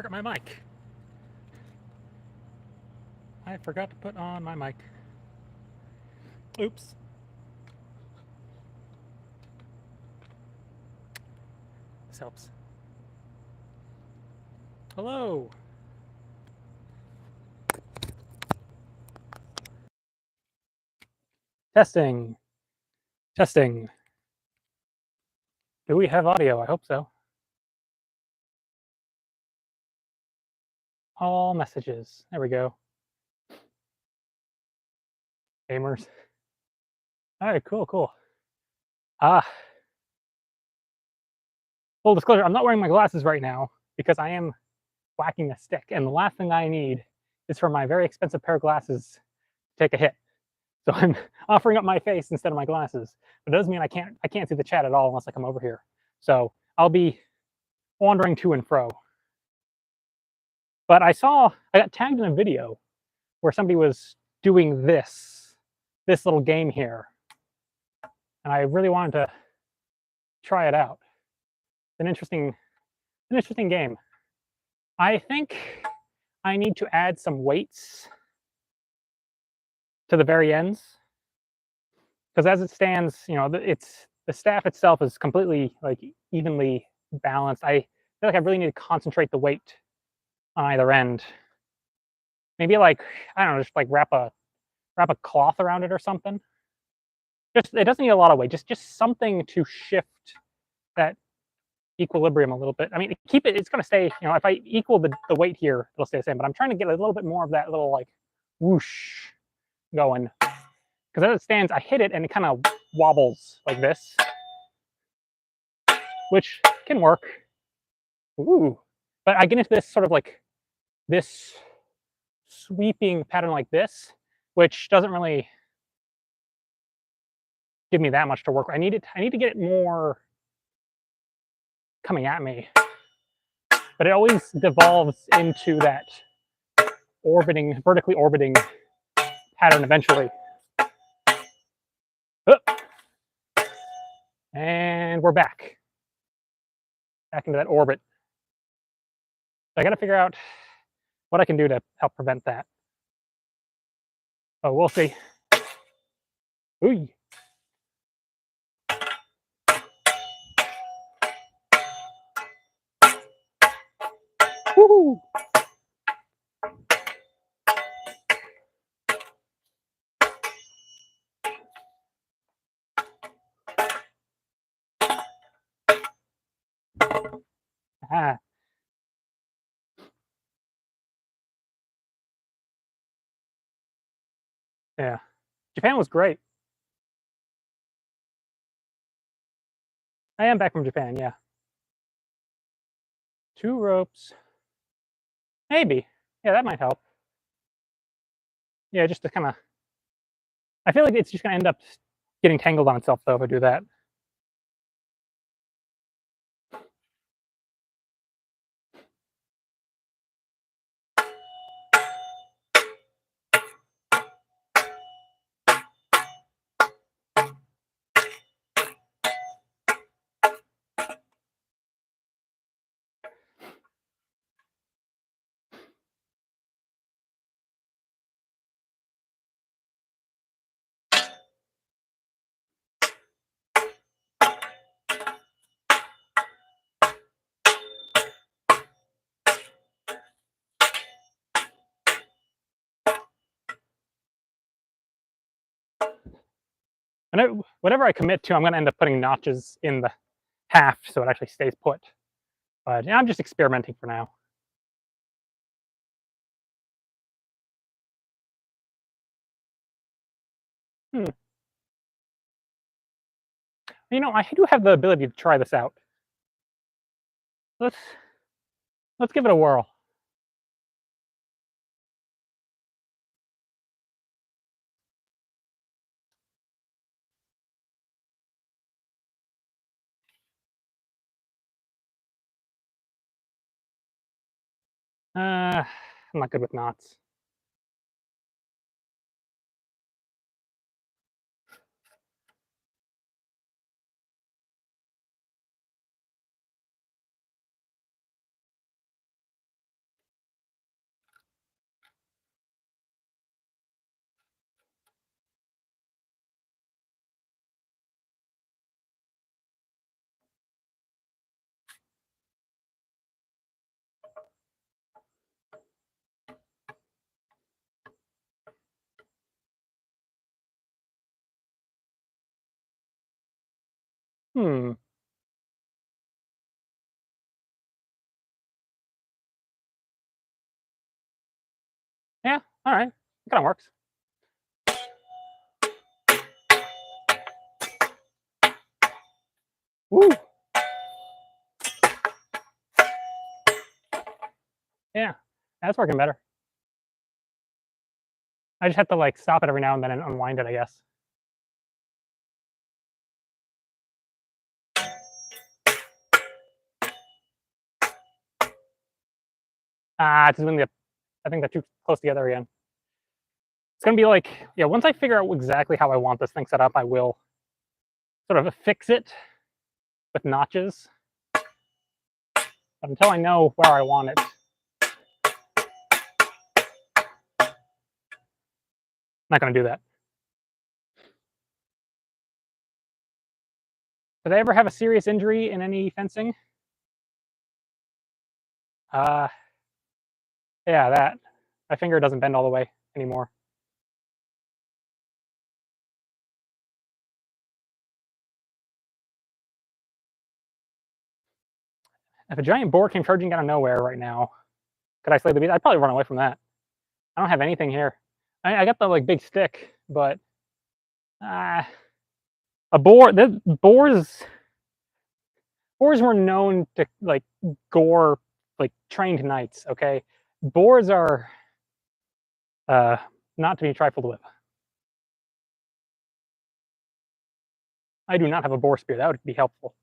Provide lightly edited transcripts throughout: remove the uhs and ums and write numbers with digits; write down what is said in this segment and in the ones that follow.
forgot my mic. I forgot to put on my mic. Oops. This helps. Hello. Testing. Testing. Do we have audio? I hope so. All messages. There we go. Gamers. All right, cool, cool. Full disclosure, I'm not wearing my glasses right now because I am whacking a stick, and the last thing I need is for my very expensive pair of glasses to take a hit. So I'm offering up my face instead of my glasses. But it doesn't mean I can't see the chat at all unless I come over here. So I'll be wandering to and fro. But I got tagged in a video where somebody was doing this little game here. And I really wanted to try it out. It's an interesting game. I think I need to add some weights to the very ends, because as it stands, you know, the staff itself is completely like evenly balanced. I feel like I really need to concentrate the weight on either end. Maybe like, I don't know, just like wrap a cloth around it or something. Just, it doesn't need a lot of weight. Just something to shift that equilibrium a little bit. I mean, keep it. It's going to stay. You know, if I equal the weight here, it'll stay the same. But I'm trying to get a little bit more of that little like whoosh going. Because as it stands, I hit it and it kind of wobbles like this, which can work. Ooh. But I get into this sort of like this sweeping pattern like this, which doesn't really give me that much to work with. I need to get it more coming at me. But it always devolves into that vertically orbiting pattern eventually. And we're back into that orbit. So I got to figure out what I can do to help prevent that. Oh, we'll see. Ooh. Woohoo! Ah. Yeah. Japan was great. I am back from Japan, yeah. 2 ropes. Maybe. Yeah, that might help. Yeah, just to kind of... I feel like it's just going to end up getting tangled on itself, though, if I do that. And whatever I commit to, I'm going to end up putting notches in the haft so it actually stays put. But yeah, I'm just experimenting for now. You know, I do have the ability to try this out. Let's give it a whirl. I'm not good with knots. Hmm. Yeah, all right. It kind of works. Woo. Yeah, that's working better. I just have to like stop it every now and then and unwind it, I guess. Ah, it's doing the. I think they're too close together again. It's gonna be like, yeah. Once I figure out exactly how I want this thing set up, I will sort of fix it with notches. But until I know where I want it, I'm not gonna do that. Did I ever have a serious injury in any fencing? Uh, yeah, that. My finger doesn't bend all the way anymore. If a giant boar came charging out of nowhere right now, could I slay the beast? I'd probably run away from that. I don't have anything here. I got the like big stick, but uh, a boar. The boars were known to like gore like trained knights. Okay, boars are uh, not to be trifled with. I do not have a boar spear. That would be helpful.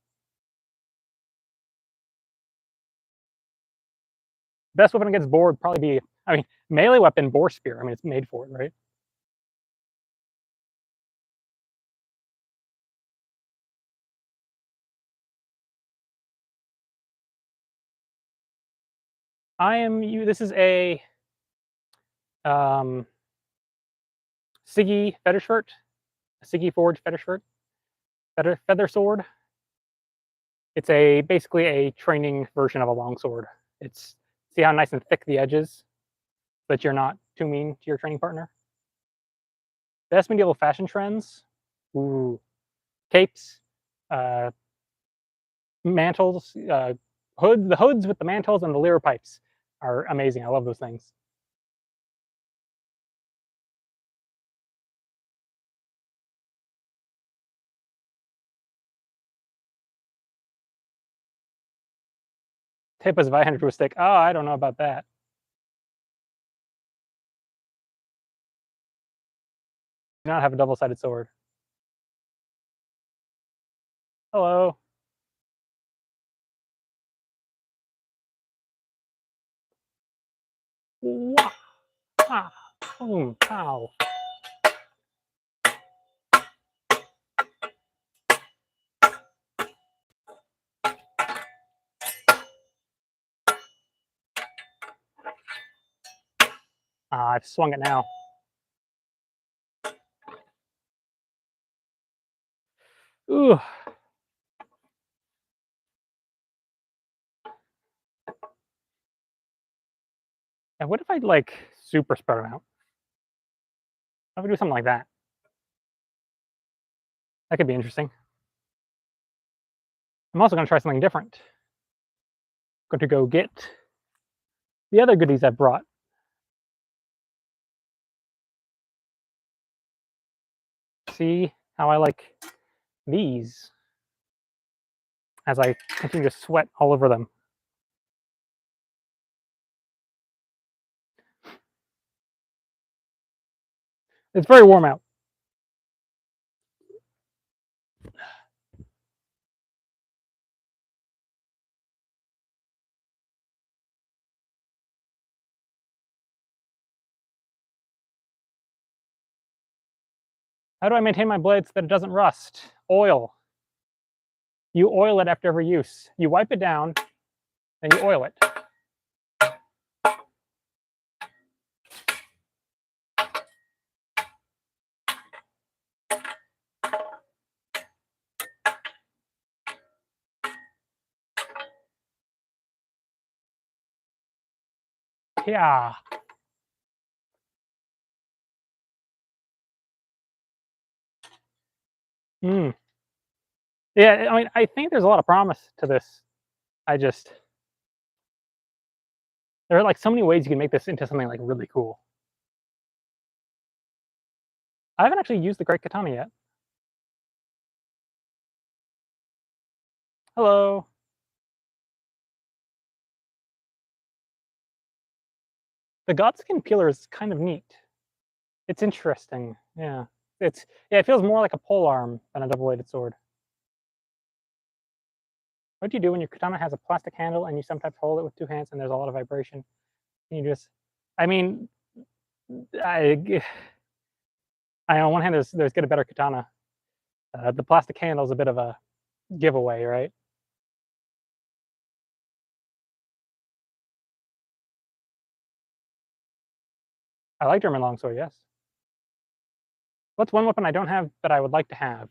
Best weapon against boar would probably be, I mean, melee weapon boar spear. I mean, it's made for it, right? I am you. This is a um, Siggy fetish shirt, a Siggy forged fetish shirt, feather sword. It's a basically a training version of a longsword. It's see how nice and thick the edges, but you're not too mean to your training partner. Best medieval fashion trends. Ooh, capes, uh, mantles, hoods. The hoods with the mantles and the lyre pipes are amazing. I love those things. Tip is 500 to a stick. Oh, I don't know about that. Do not have a double-sided sword. Hello. Wah, ah, boom, pow. I've swung it now. Ooh. And what if I like super spread them out? What if we do something like that? That could be interesting. I'm also going to try something different. I'm going to go get the other goodies I brought. See how I like these as I continue to sweat all over them. It's very warm out. How do I maintain my blade so that it doesn't rust? Oil. You oil it after every use. You wipe it down, then you oil it. Yeah. Mm. Yeah, I mean, I think there's a lot of promise to this. I just there are like so many ways you can make this into something like really cool. I haven't actually used the Great Katana yet. Hello. The Godskin peeler is kind of neat. It's interesting. Yeah. It feels more like a polearm than a double-bladed sword. What do you do when your katana has a plastic handle and you sometimes hold it with two hands and there's a lot of vibration? And you just, I mean, I, on one hand, there's get a better katana. The plastic handle is a bit of a giveaway, right? I like German longsword, yes. What's one weapon I don't have that I would like to have?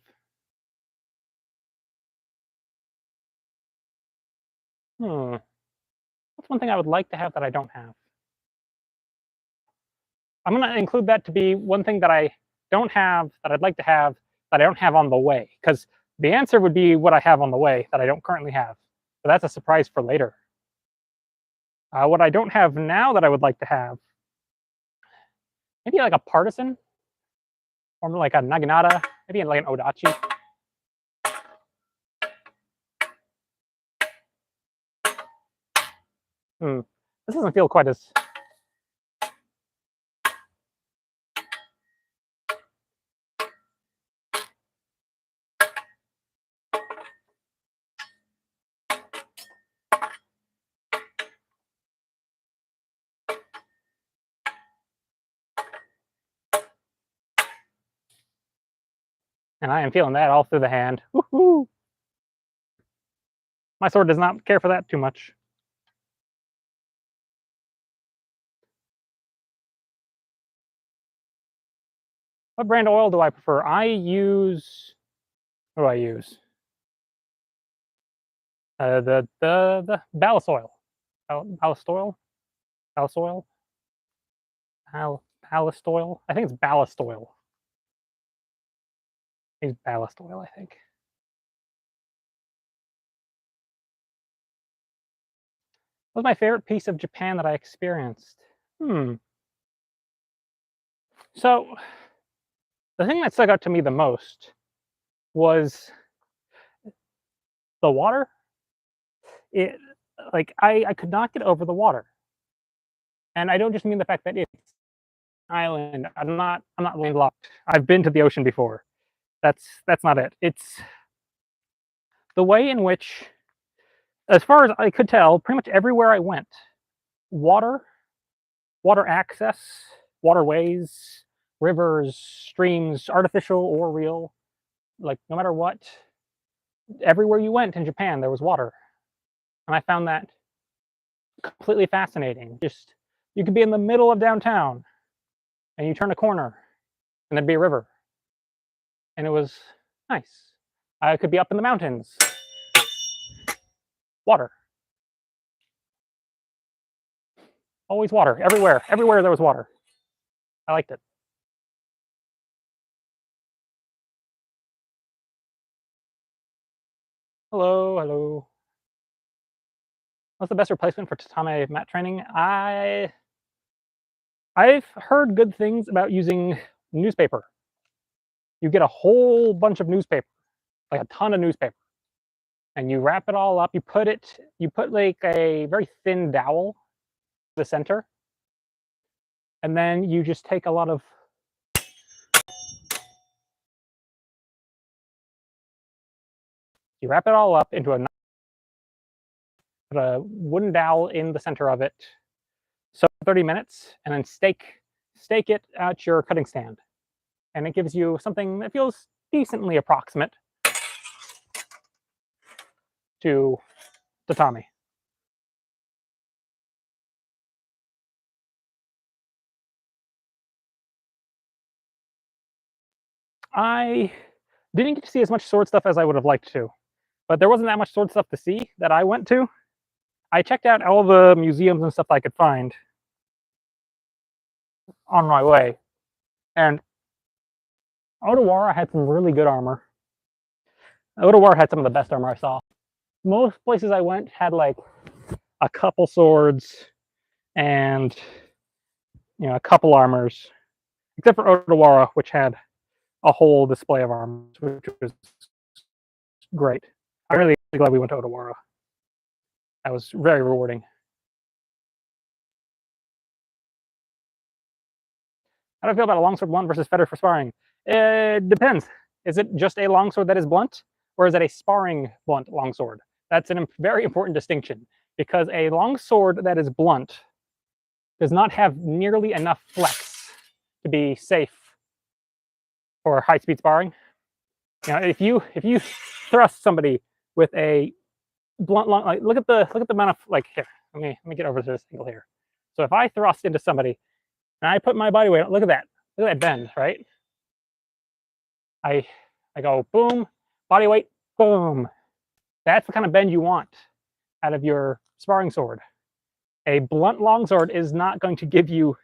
What's one thing I would like to have that I don't have? I'm going to include that to be one thing that I don't have that I'd like to have that I don't have on the way, because the answer would be what I have on the way that I don't currently have. But that's a surprise for later. What I don't have now that I would like to have, maybe like a partisan, or like a naginata, maybe like an odachi. This doesn't feel quite as. And I am feeling that all through the hand. Woohoo! My sword does not care for that too much. What brand of oil do I prefer? I use. What do I use? The ballast oil. Ballast oil? Ballast oil? Ballast oil? I think it's ballast oil. It's ballast oil, I think. What was my favorite piece of Japan that I experienced? So the thing that stuck out to me the most was the water. It like I could not get over the water. And I don't just mean the fact that it's an island. I'm not landlocked. I've been to the ocean before. That's not it. It's the way in which, as far as I could tell, pretty much everywhere I went, water access, waterways, rivers, streams, artificial or real, like no matter what, everywhere you went in Japan, there was water. And I found that completely fascinating. Just, you could be in the middle of downtown and you turn a corner and there'd be a river. And it was nice. I could be up in the mountains. Water. Always water, everywhere. Everywhere there was water. I liked it. Hello, hello. What's the best replacement for tatame mat training? I've heard good things about using newspaper. You get a whole bunch of newspaper, like a ton of newspaper, and you wrap it all up. You put like a very thin dowel in the center, and then you just take a lot of you wrap it all up into put a wooden dowel in the center of it, so 30 minutes, and then stake it at your cutting stand, and it gives you something that feels decently approximate to tatami. I didn't get to see as much sword stuff as I would have liked to, but there wasn't that much sword stuff to see that I went to. I checked out all the museums and stuff I could find on my way, and Odawara had some really good armor. Odawara had some of the best armor I saw. Most places I went had like a couple swords and a couple armors, except for Odawara, which had a whole display of armors, which was great. I'm really glad we went to Odawara. That was very rewarding. How do I feel about a longsword blunt versus fetter for sparring? It depends. Is it just a longsword that is blunt, or is it a sparring blunt longsword? That's a very important distinction, because a longsword that is blunt does not have nearly enough flex to be safe for high-speed sparring. If you thrust somebody with a blunt long, like look at the amount of, like, here. Let me get over to this angle here. So if I thrust into somebody and I put my body weight, look at that bend, right? I go boom, body weight, boom. That's the kind of bend you want out of your sparring sword. A blunt longsword is not going to give you,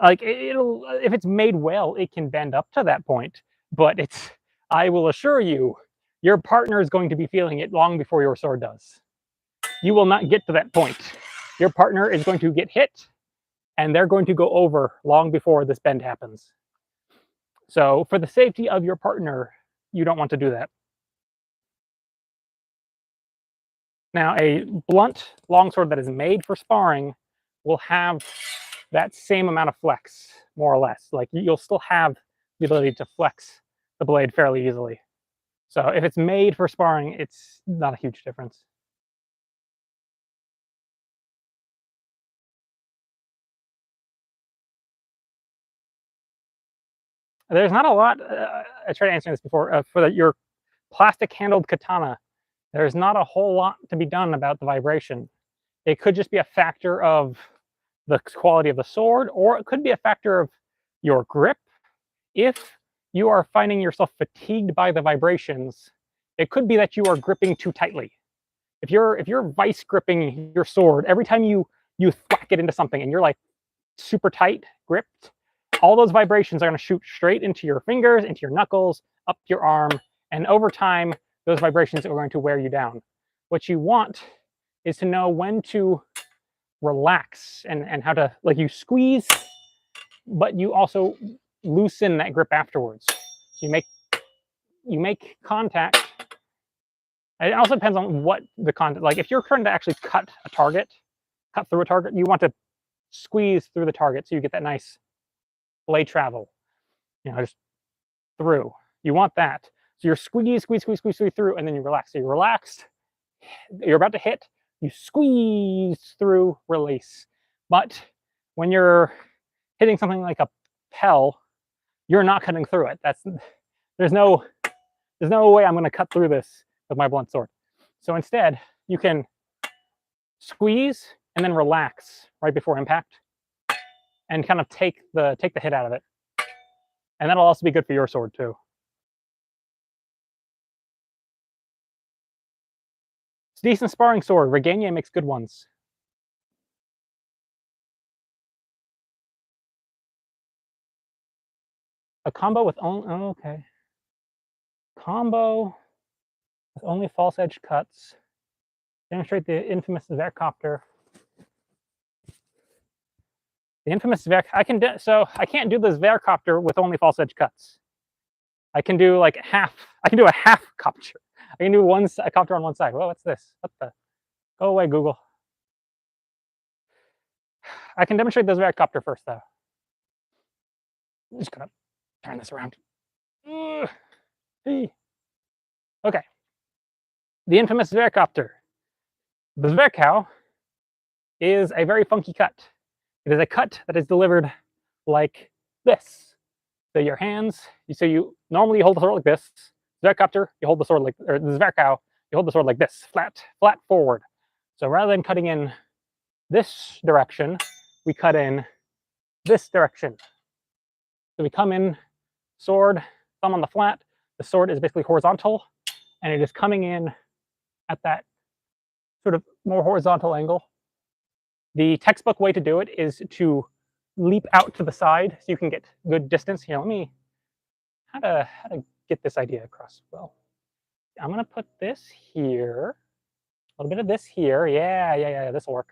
like, if it's made well, it can bend up to that point, but I will assure you, your partner is going to be feeling it long before your sword does. You will not get to that point. Your partner is going to get hit, and they're going to go over long before this bend happens. So for the safety of your partner, you don't want to do that. Now, a blunt longsword that is made for sparring will have that same amount of flex, more or less. Like, you'll still have the ability to flex the blade fairly easily. So if it's made for sparring, it's not a huge difference. There's not a lot, I tried answering this before, for your plastic-handled katana, there's not a whole lot to be done about the vibration. It could just be a factor of the quality of the sword, or it could be a factor of your grip. If you are finding yourself fatigued by the vibrations, it could be that you are gripping too tightly. If you're vice gripping your sword, every time you thwack it into something and you're like super tight gripped, all those vibrations are going to shoot straight into your fingers, into your knuckles, up your arm, and over time, those vibrations are going to wear you down. What you want is to know when to relax and how to, like, you squeeze, but you also loosen that grip afterwards. So you make contact. It also depends on what the contact, like if you're trying to actually cut through a target, you want to squeeze through the target so you get that nice blade travel, just through. You want that. So you're squeeze through, and then you relax. So you're relaxed, you're about to hit, you squeeze through, release. But when you're hitting something like a Pell, you're not cutting through it. There's no way I'm going to cut through this with my blunt sword. So instead, you can squeeze and then relax right before impact, and kind of take the hit out of it. And that'll also be good for your sword too. It's a decent sparring sword. Regenia makes good ones. A combo with only, oh, okay. Combo with only false edge cuts. Demonstrate the infamous V-copter. The infamous I can't do this V-copter with only false edge cuts. I can do like half. I can do a half copter. I can do a copter on one side. Well, what's this? What the? Go away, Google. I can demonstrate this V-copter first, though. I'm just gonna turn this around. Okay. The infamous V-copter. The V-cow is a very funky cut. It is a cut that is delivered like this. So your hands, you normally hold the sword like this. V-copter, you hold the sword like, or this V-cow, you hold the sword like this, flat forward. So rather than cutting in this direction, we cut in this direction. So we come in, sword, thumb on the flat. The sword is basically horizontal, and it is coming in at that sort of more horizontal angle. The textbook way to do it is to leap out to the side so you can get good distance. Here, how to get this idea across well. I'm gonna put this here, a little bit of this here. Yeah, this will work.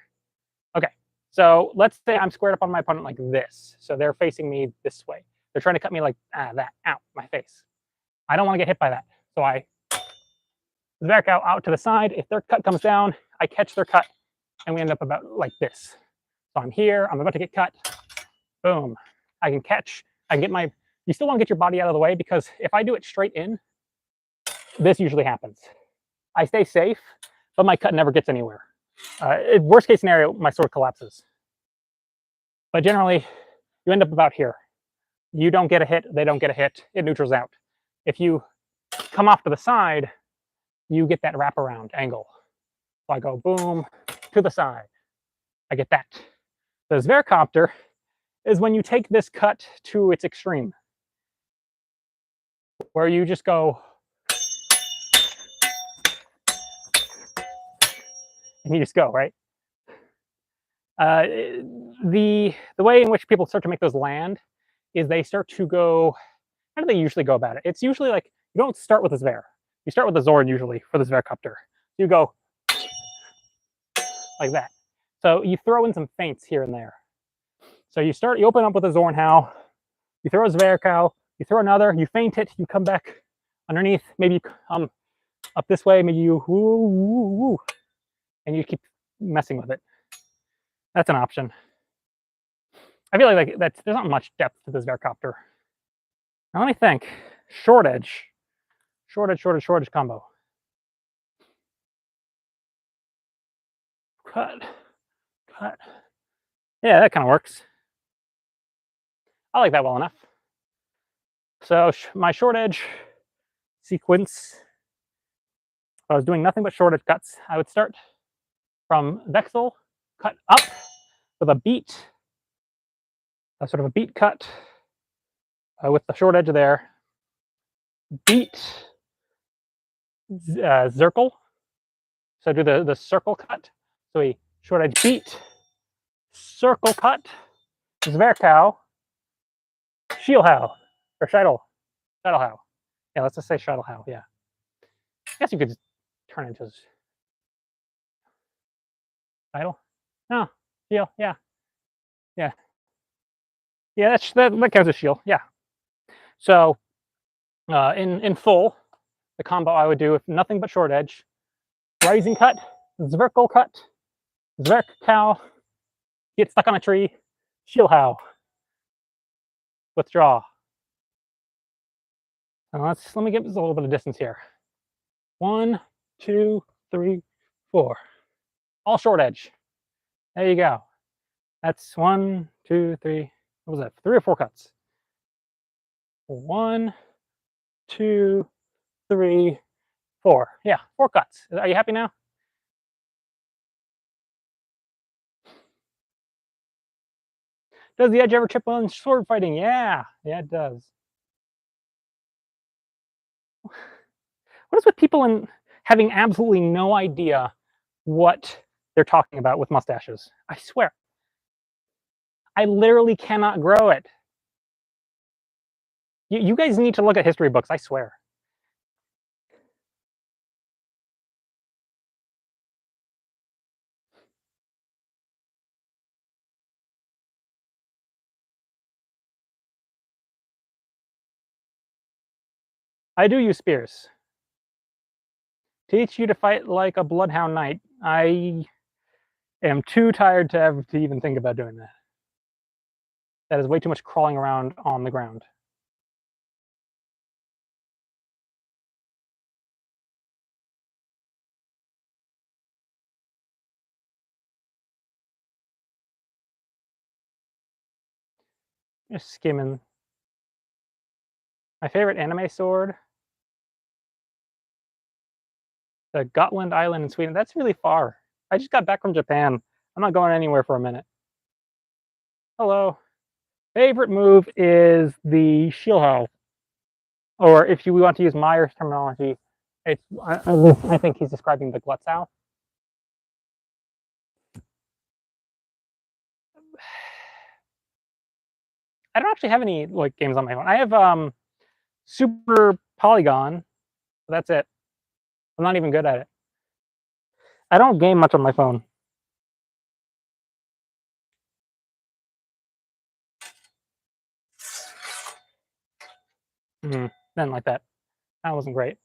Okay, so let's say I'm squared up on my opponent like this. So they're facing me this way. They're trying to cut me like that, out my face. I don't want to get hit by that. So I back out to the side. If their cut comes down, I catch their cut, and we end up about like this. So I'm here, I'm about to get cut. Boom. I can catch, I can get my, you still want to get your body out of the way, because if I do it straight in, this usually happens. I stay safe, but my cut never gets anywhere. Worst case scenario, my sword collapses. But generally, you end up about here. You don't get a hit, they don't get a hit, it neutrals out. If you come off to the side, you get that wraparound angle. So I go boom, to the side. I get that. The V-copter is when you take this cut to its extreme, where you just go and you just go, right? The way in which people start to make those land is they start to go, how do they usually go about it? It's usually like, you don't start with a Zver. You start with a Zord usually for the V-copter. You go like that. So you throw in some feints here and there. So you open up with a Zornhau, you throw a Zverkow, you throw another, you feint it, you come back underneath, maybe you come up this way, maybe you woo, woo, woo, and you keep messing with it. That's an option. I feel like there's not much depth to this V-copter. Now let me think. Short edge combo. Cut. Yeah, that kind of works. I like that well enough. So my short edge sequence, if I was doing nothing but short edge cuts, I would start from Vexel, cut up with a beat, a sort of a beat cut with the short edge there. Beat, circle. So do the circle cut. So we short edge beat, circle cut, Zverkow, Shielhau, or Shuttlehau. Yeah, let's just say Shuttlehau, yeah. I guess you could turn into Shuttle. No, Shield, yeah. Yeah, that counts as Shield, yeah. So in full, the combo I would do with nothing but short edge, rising cut, Zverkle cut, Zverkow, get stuck on a tree, Shielhau, withdraw. Now let me get a little bit of distance here. 1, 2, 3, 4. All short edge. There you go. That's 1, 2, 3. What was that? 3 or 4 cuts. 1, 2, 3, 4. Yeah, 4 cuts. Are you happy now? Does the edge ever chip on sword fighting? Yeah, it does. What is with people in having absolutely no idea what they're talking about with mustaches? I swear. I literally cannot grow it. You guys need to look at history books, I swear. I do use spears. Teach you to fight like a bloodhound knight. I am too tired to even think about doing that. That is way too much crawling around on the ground. Just skimming. My favorite anime sword, the Gotland Island in Sweden. That's really far. I just got back from Japan. I'm not going anywhere for a minute. Hello. Favorite move is the Shielhau. Or if you want to use Meyer's terminology, I think he's describing the Glutzau. I don't actually have any games on my phone. I have Super Polygon. That's it. I'm not even good at it. I don't game much on my phone. Didn't like that. That wasn't great.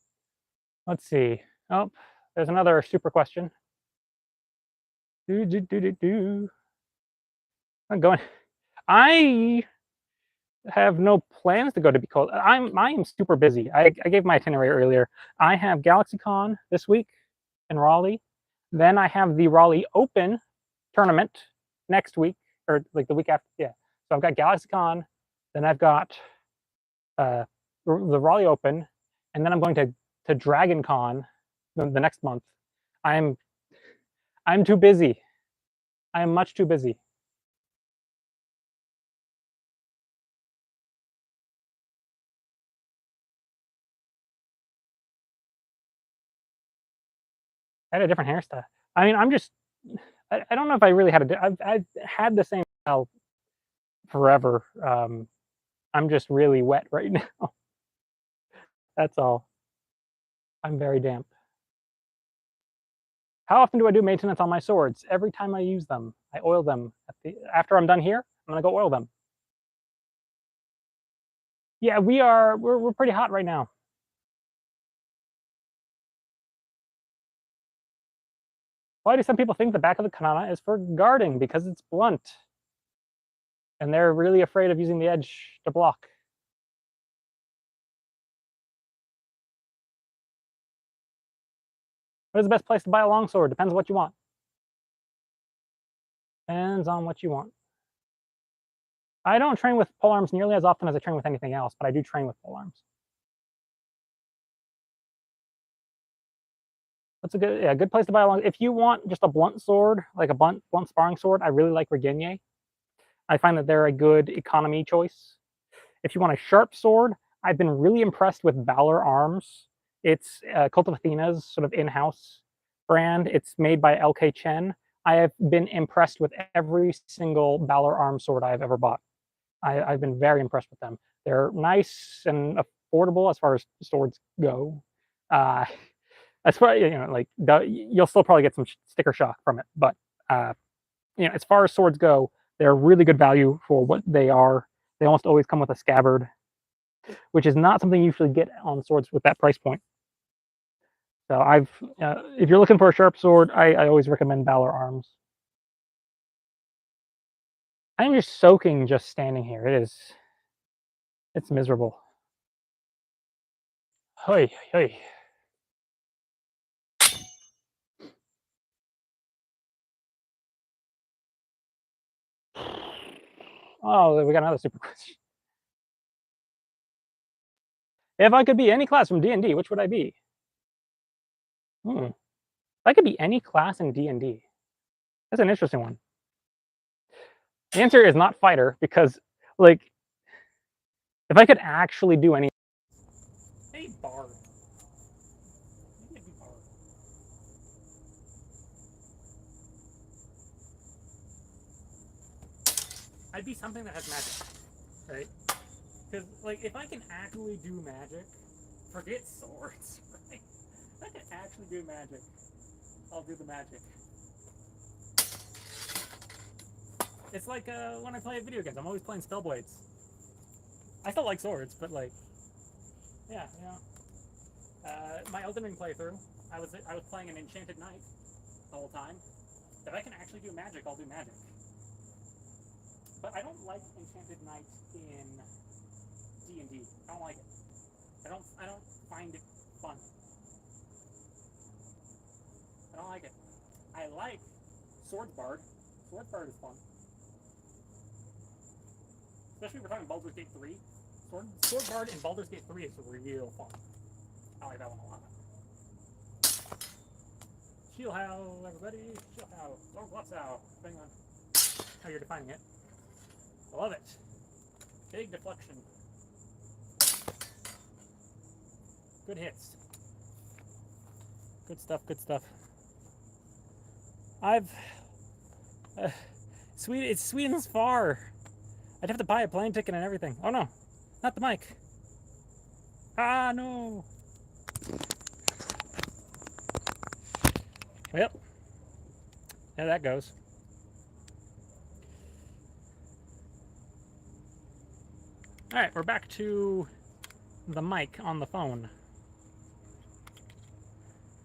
Let's see. Oh, there's another super question. I'm going. I have no plans to go to Because I am super busy. I gave my itinerary earlier. I have GalaxyCon this week in Raleigh. Then I have the Raleigh Open tournament next week, or like the week after. Yeah. So I've got GalaxyCon, then I've got the Raleigh Open, and then I'm going to Dragon Con the next month. I'm too busy. I am much too busy. I had a different hairstyle. I mean, I'm just. I don't know if I really had a. I've had the same style forever. I'm just really wet right now. That's all. I'm very damp. How often do I do maintenance on my swords? Every time I use them, I oil them. After I'm done here, I'm gonna go oil them. Yeah, we're pretty hot right now. Why do some people think the back of the katana is for guarding? Because it's blunt. And they're really afraid of using the edge to block. What is the best place to buy a longsword? Depends on what you want. Depends on what you want. I don't train with polearms nearly as often as I train with anything else, but I do train with polearms. That's a good place to buy a long. If you want just a blunt sword, like a blunt sparring sword, I really like Regenier. I find that they're a good economy choice. If you want a sharp sword, I've been really impressed with Valor Arms. It's Cult of Athena's sort of in-house brand. It's made by LK Chen. I have been impressed with every single Valor Arms sword I have ever bought. I've been very impressed with them. They're nice and affordable as far as swords go. As far like you'll still probably get some sticker shock from it, but as far as swords go, they're really good value for what they are. They almost always come with a scabbard, which is not something you usually get on swords with that price point. So if you're looking for a sharp sword, I always recommend Valor Arms. I'm just soaking just standing here. It's miserable. Hoi, hoi. Oh, we got another super question. If I could be any class from D&D, which would I be? If I could be any class in D&D. That's an interesting one. The answer is not fighter, because, like, if I could actually do any... Hey, bard. Maybe I'd be bard. I'd be something that has magic, right? Because, like, if I can actually do magic, forget swords, right? If I can actually do magic, I'll do the magic. It's like when I play video games, I'm always playing Spellblades. I still like swords, but like, yeah, my Elden Ring playthrough, I was playing an Enchanted Knight the whole time. If I can actually do magic, I'll do magic. But I don't like Enchanted Knight in D&D. I don't like it. I don't find it fun. I don't like it. I like Swordsbard. Swordsbard is fun. Especially if we're talking Baldur's Gate 3. Swordsbard in Baldur's Gate 3 is real fun. I like that one a lot. Shield how, everybody. Shield how. Or what's how, depending on how you're defining it. I love it. Big deflection. Good hits. Good stuff, good stuff. Sweden's far. I'd have to buy a plane ticket and everything. Oh no, not the mic. Ah, no. Yep. There that goes. All right, we're back to the mic on the phone.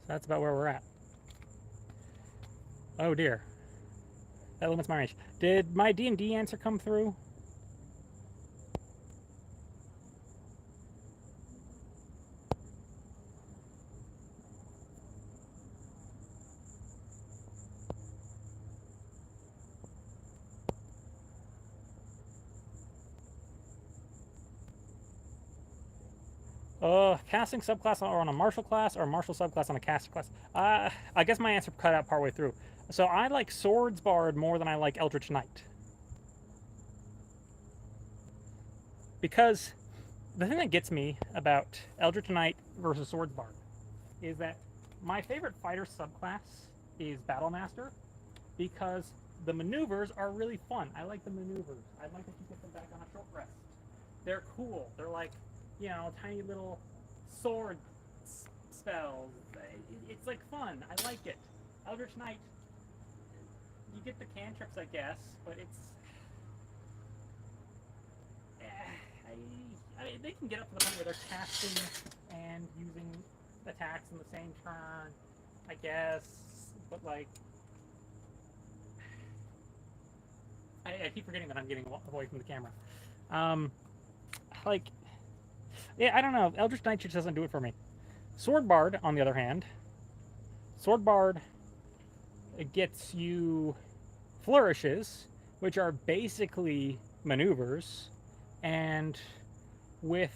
So that's about where we're at. Oh dear. That limits my range. Did my D&D answer come through? Casting subclass on a martial class or a martial subclass on a caster class? I guess my answer cut out partway through. So I like Swords Bard more than I like Eldritch Knight. Because the thing that gets me about Eldritch Knight versus Swords Bard is that my favorite fighter subclass is Battlemaster because the maneuvers are really fun. I like the maneuvers. I like that you get them back on a short rest. They're cool. They're like, you know, tiny little sword spells. It's like fun. I like it. Eldritch Knight, you get the cantrips, I guess, but it's... I mean, they can get up to the point where they're casting and using attacks in the same turn, I guess, but like... I keep forgetting that I'm getting away from the camera. Like... Yeah, I don't know. Eldritch Knight just doesn't do it for me. Sword Bard, on the other hand, Sword Bard gets you flourishes, which are basically maneuvers, and with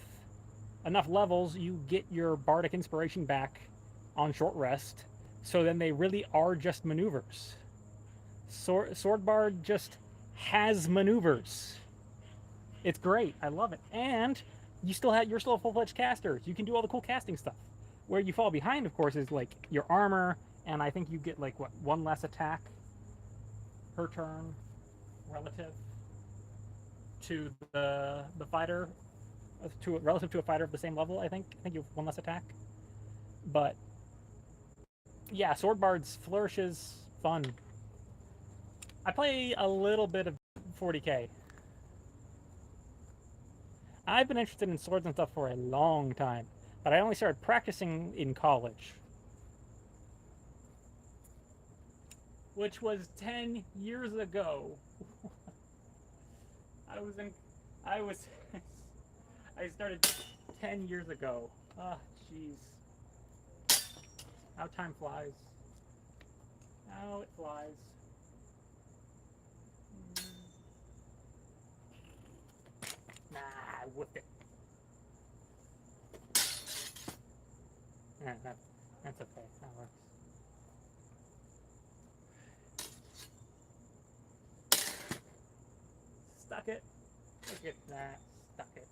enough levels, you get your Bardic Inspiration back on short rest, so then they really are just maneuvers. Sword Bard just has maneuvers. It's great. I love it. And you're still a full-fledged caster. You can do all the cool casting stuff. Where you fall behind, of course, is like your armor, and I think you get like what, one less attack per turn relative to the fighter, relative to a fighter of the same level. I think you have one less attack. But yeah, Sword Bard's flourishes fun. I play a little bit of 40k. I've been interested in swords and stuff for a long time, but I only started practicing in college, which was 10 years ago. I started 10 years ago. Ah, jeez. How time flies. How it flies. Nah, I whipped it. Yeah, that's okay. That works. Stuck it. Look at that. Stuck it.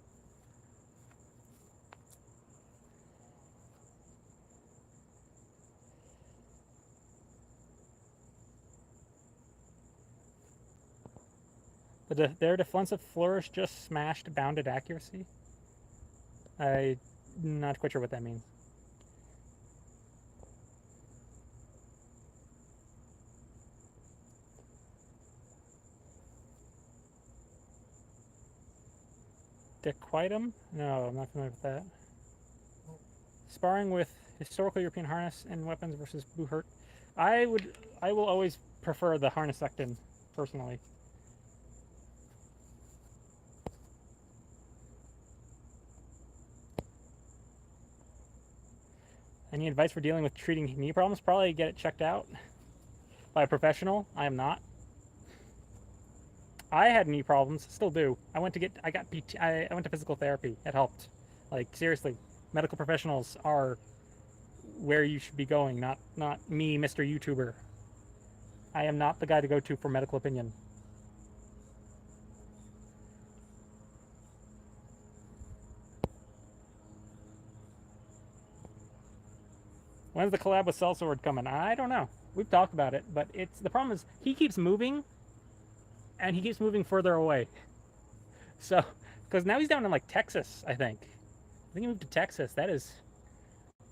Their defensive flourish just smashed bounded accuracy? I'm not quite sure what that means. Dequitum? No, I'm not familiar with that. Sparring with historical European harness and weapons versus Buhurt. I will always prefer the harness secton, personally. Any advice for dealing with treating knee problems? Probably get it checked out by a professional. I am not. I had knee problems, still do. I went to physical therapy. It helped. Like, seriously, medical professionals are where you should be going, not me, Mr. YouTuber. I am not the guy to go to for medical opinion. When's the collab with Sellsword coming? I don't know. We've talked about it, but the problem is he keeps moving, and he keeps moving further away. So, because now he's down in like Texas, I think. I think he moved to Texas. That is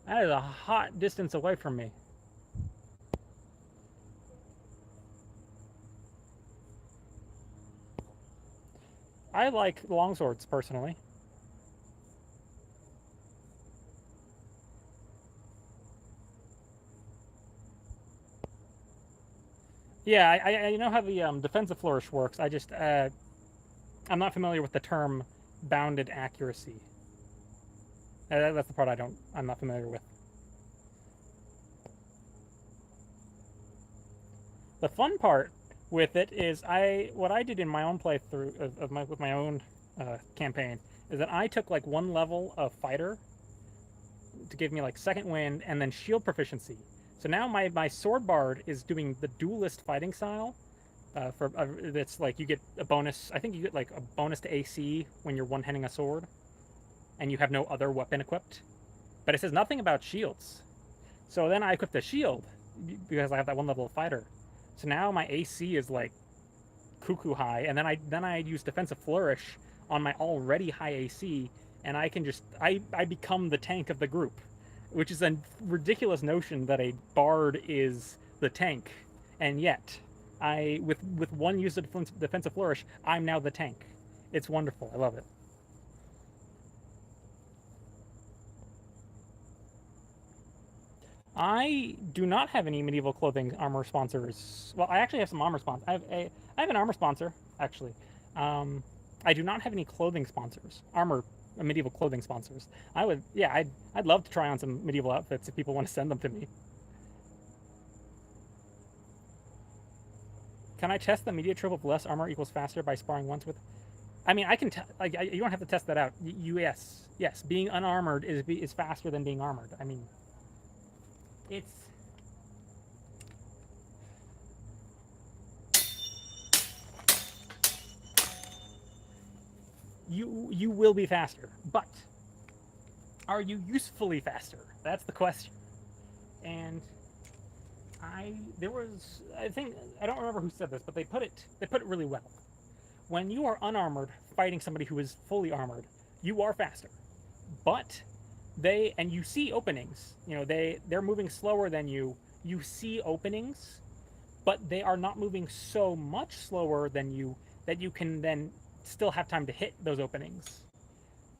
a hot distance away from me. I like longswords personally. Yeah, I know how the defensive flourish works. I just I'm not familiar with the term bounded accuracy. That's the part I'm not familiar with. The fun part with it is what I did in my own playthrough with my own campaign is that I took like one level of fighter to give me like second wind and then shield proficiency. So now my sword bard is doing the duelist fighting style. That's like you get a bonus. I think you get like a bonus to AC when you're one-handing a sword, and you have no other weapon equipped. But it says nothing about shields. So then I equipped a shield because I have that one level of fighter. So now my AC is like cuckoo high, and then I use defensive flourish on my already high AC, and I can just I become the tank of the group, which is a ridiculous notion that a bard is the tank, and yet with one use of defensive flourish, I'm now the tank. It's wonderful. I love it. I do not have any medieval clothing armor sponsors. Well, I actually have some armor sponsors. I have an armor sponsor actually. I do not have any clothing sponsors. Medieval clothing sponsors. I'd love to try on some medieval outfits if people want to send them to me. Can I test the media trope of less armor equals faster by sparring once with? I mean, I can. You don't have to test that out. Yes. Being unarmored is faster than being armored. I mean, it's. You will be faster, but are you usefully faster? That's the question. And I think I don't remember who said this, but they put it really well. When you are unarmored fighting somebody who is fully armored, you are faster. But you see openings. You know, they're moving slower than you. You see openings, but they are not moving so much slower than you that you can then still have time to hit those openings.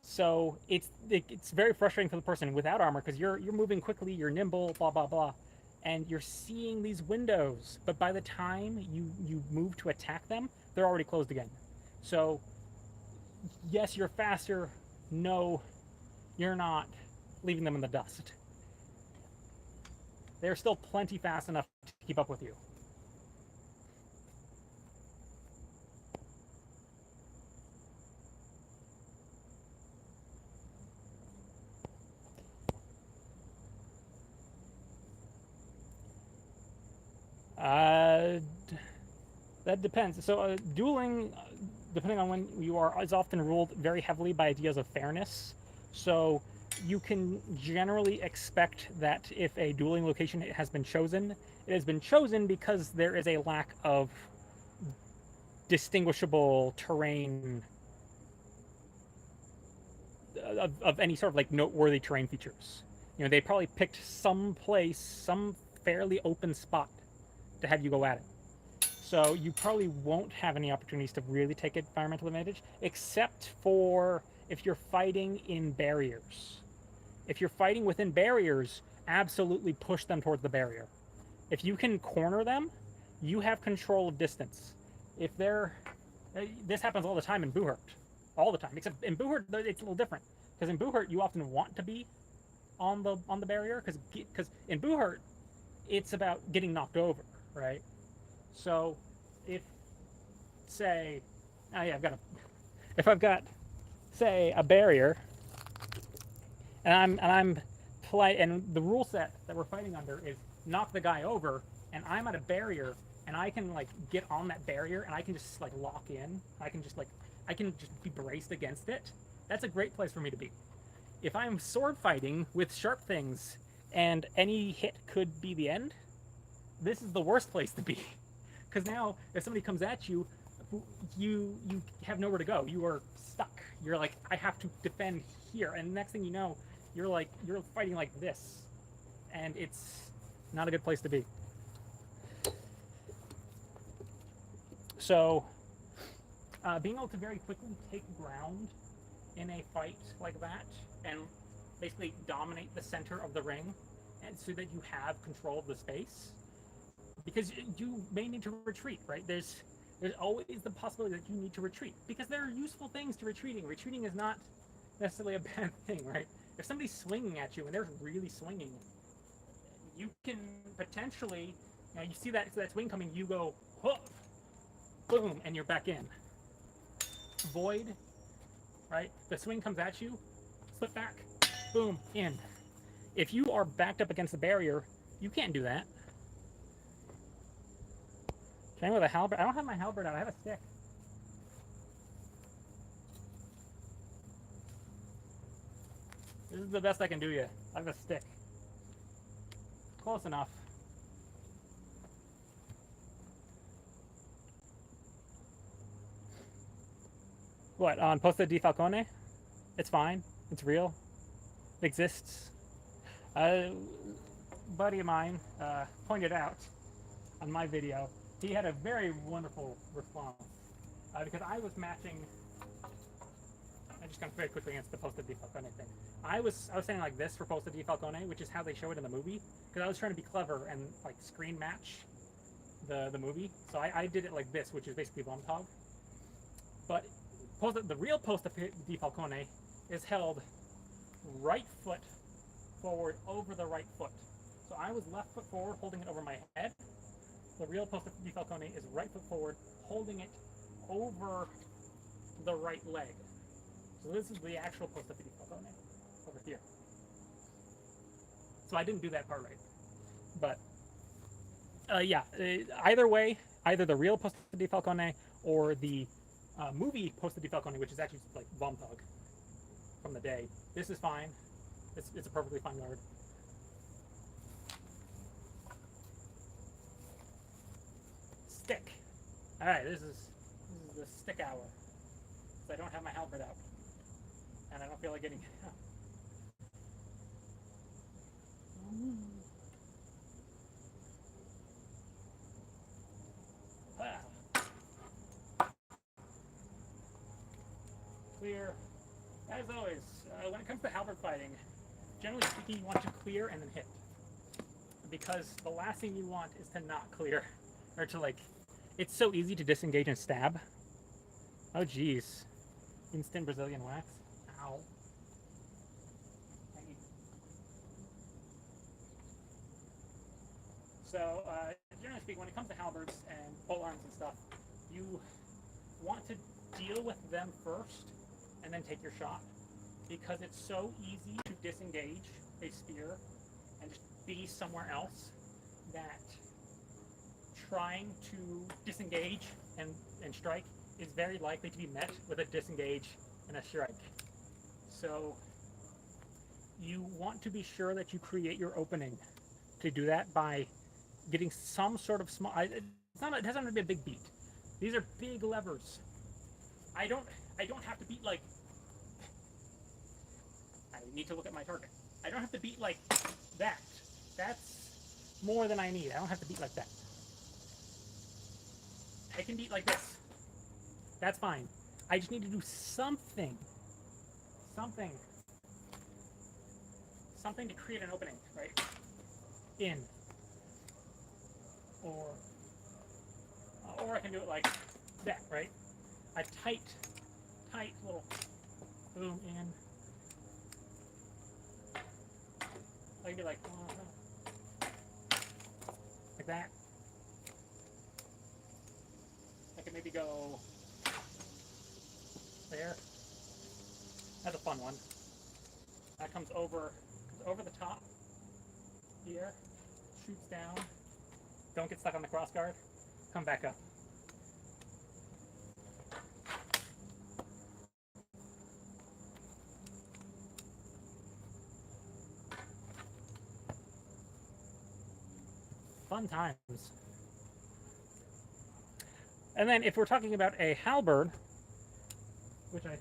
So it's very frustrating for the person without armor because you're moving quickly, you're nimble, blah blah blah, and you're seeing these windows. But by the time you move to attack them, they're already closed again. So yes, you're faster. No, you're not leaving them in the dust. They're still plenty fast enough to keep up with you. That depends. So dueling, depending on when you are, is often ruled very heavily by ideas of fairness. So you can generally expect that if a dueling location has been chosen, it has been chosen because there is a lack of distinguishable terrain of any sort of like noteworthy terrain features. You know, they probably picked some fairly open spot to have you go at it. So you probably won't have any opportunities to really take environmental advantage, except for if you're fighting in barriers. If you're fighting within barriers, absolutely push them towards the barrier. If you can corner them, you have control of distance. If they're, this happens all the time in Buhurt, all the time. Except in Buhurt, it's a little different because in Buhurt you often want to be on the barrier because in Buhurt it's about getting knocked over, right? So if say, if I've got say a barrier and the rule set that we're fighting under is knock the guy over, and I'm at a barrier and I can like get on that barrier and I can just like lock in. I can just be braced against it. That's a great place for me to be. If I'm sword fighting with sharp things and any hit could be the end, this is the worst place to be. Because now, if somebody comes at you, you have nowhere to go. You are stuck. You're like, I have to defend here. And next thing you know, you're fighting like this. And it's not a good place to be. So, being able to very quickly take ground in a fight like that and basically dominate the center of the ring, and so that you have control of the space, because you may need to retreat, right? There's always the possibility that you need to retreat, because there are useful things to retreating. Retreating is not necessarily a bad thing, right? If somebody's swinging at you and they're really swinging, you can potentially, you see that swing coming, you go, whoop, boom, and you're back in. Void, right? The swing comes at you, slip back, boom, in. If you are backed up against the barrier, you can't do that. Okay, with a halberd. I don't have my halberd out. I have a stick. This is the best I can do you. I have a stick. Close enough. What, on Posta di Falcone? It's fine. It's real. It exists. A buddy of mine pointed out on my video, he had a very wonderful response, because I was matching. I just kind of very quickly against the Posta di Falcone thing. I was saying like this for Posta di Falcone, which is how they show it in the movie, because I was trying to be clever and like screen match the movie. So I did it like this, which is basically Vomtog. But the real Posta di Falcone is held right foot forward over the right foot. So I was left foot forward, holding it over my head. The real Posta di Falcone is right foot forward, holding it over the right leg. So this is the actual Posta di Falcone over here. So I didn't do that part right. But yeah, either way, either the real Posta di Falcone or the movie Posta di Falcone, which is actually like Vomtog from the day, this is fine. It's a perfectly fine guard. Stick. All right, this is the stick hour. So I don't have my halberd out, and I don't feel like getting it out. Clear. As always, when it comes to halberd fighting, generally speaking, you want to clear and then hit, because the last thing you want is to not clear, or to like. It's so easy to disengage and stab. Oh geez, instant Brazilian wax. Ow. So generally speaking, when it comes to halberds and polearms and stuff, you want to deal with them first and then take your shot, because it's so easy to disengage a spear and just be somewhere else that trying to disengage and strike is very likely to be met with a disengage and a strike. So you want to be sure that you create your opening. To do that by getting some sort of small. It doesn't have to be a big beat. These are big levers. I don't have to beat like. I need to look at my target. I don't have to beat like that. That's more than I need. I don't have to beat like that. I can beat like this. That's fine. I just need to do something. Something to create an opening, right? In. Or I can do it like that, right? A tight little boom in. I can do like that. I can maybe go there. That's a fun one. That comes over the top here, shoots down. Don't get stuck on the crossguard. Come back up. Fun times. And then if we're talking about a halberd, which I,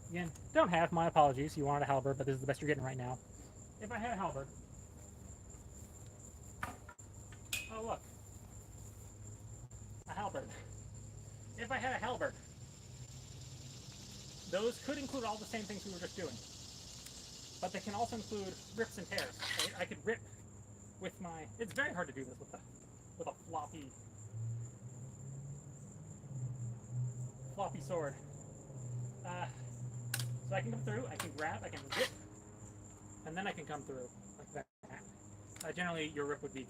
again, don't have, my apologies, you wanted a halberd, but this is the best you're getting right now. If I had a halberd, oh look, a halberd. If I had a halberd, those could include all the same things we were just doing. But they can also include rips and tears. Right? I could rip with my... It's very hard to do this with a floppy sword. So I can come through, I can grab, I can rip, and then I can come through like that. Generally, your rip would be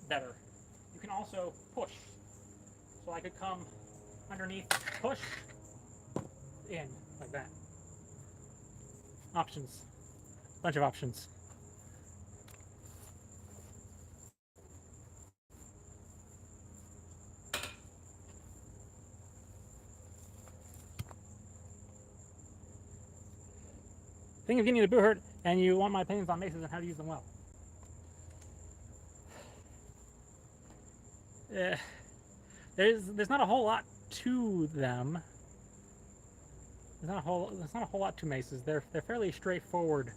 better. You can also push. So I could come underneath, push, in, like that. Options. Bunch of options. Think of getting a boot hurt, and you want my opinions on maces and how to use them well. There's not a whole lot to them. There's not a whole lot to maces. They're fairly straightforward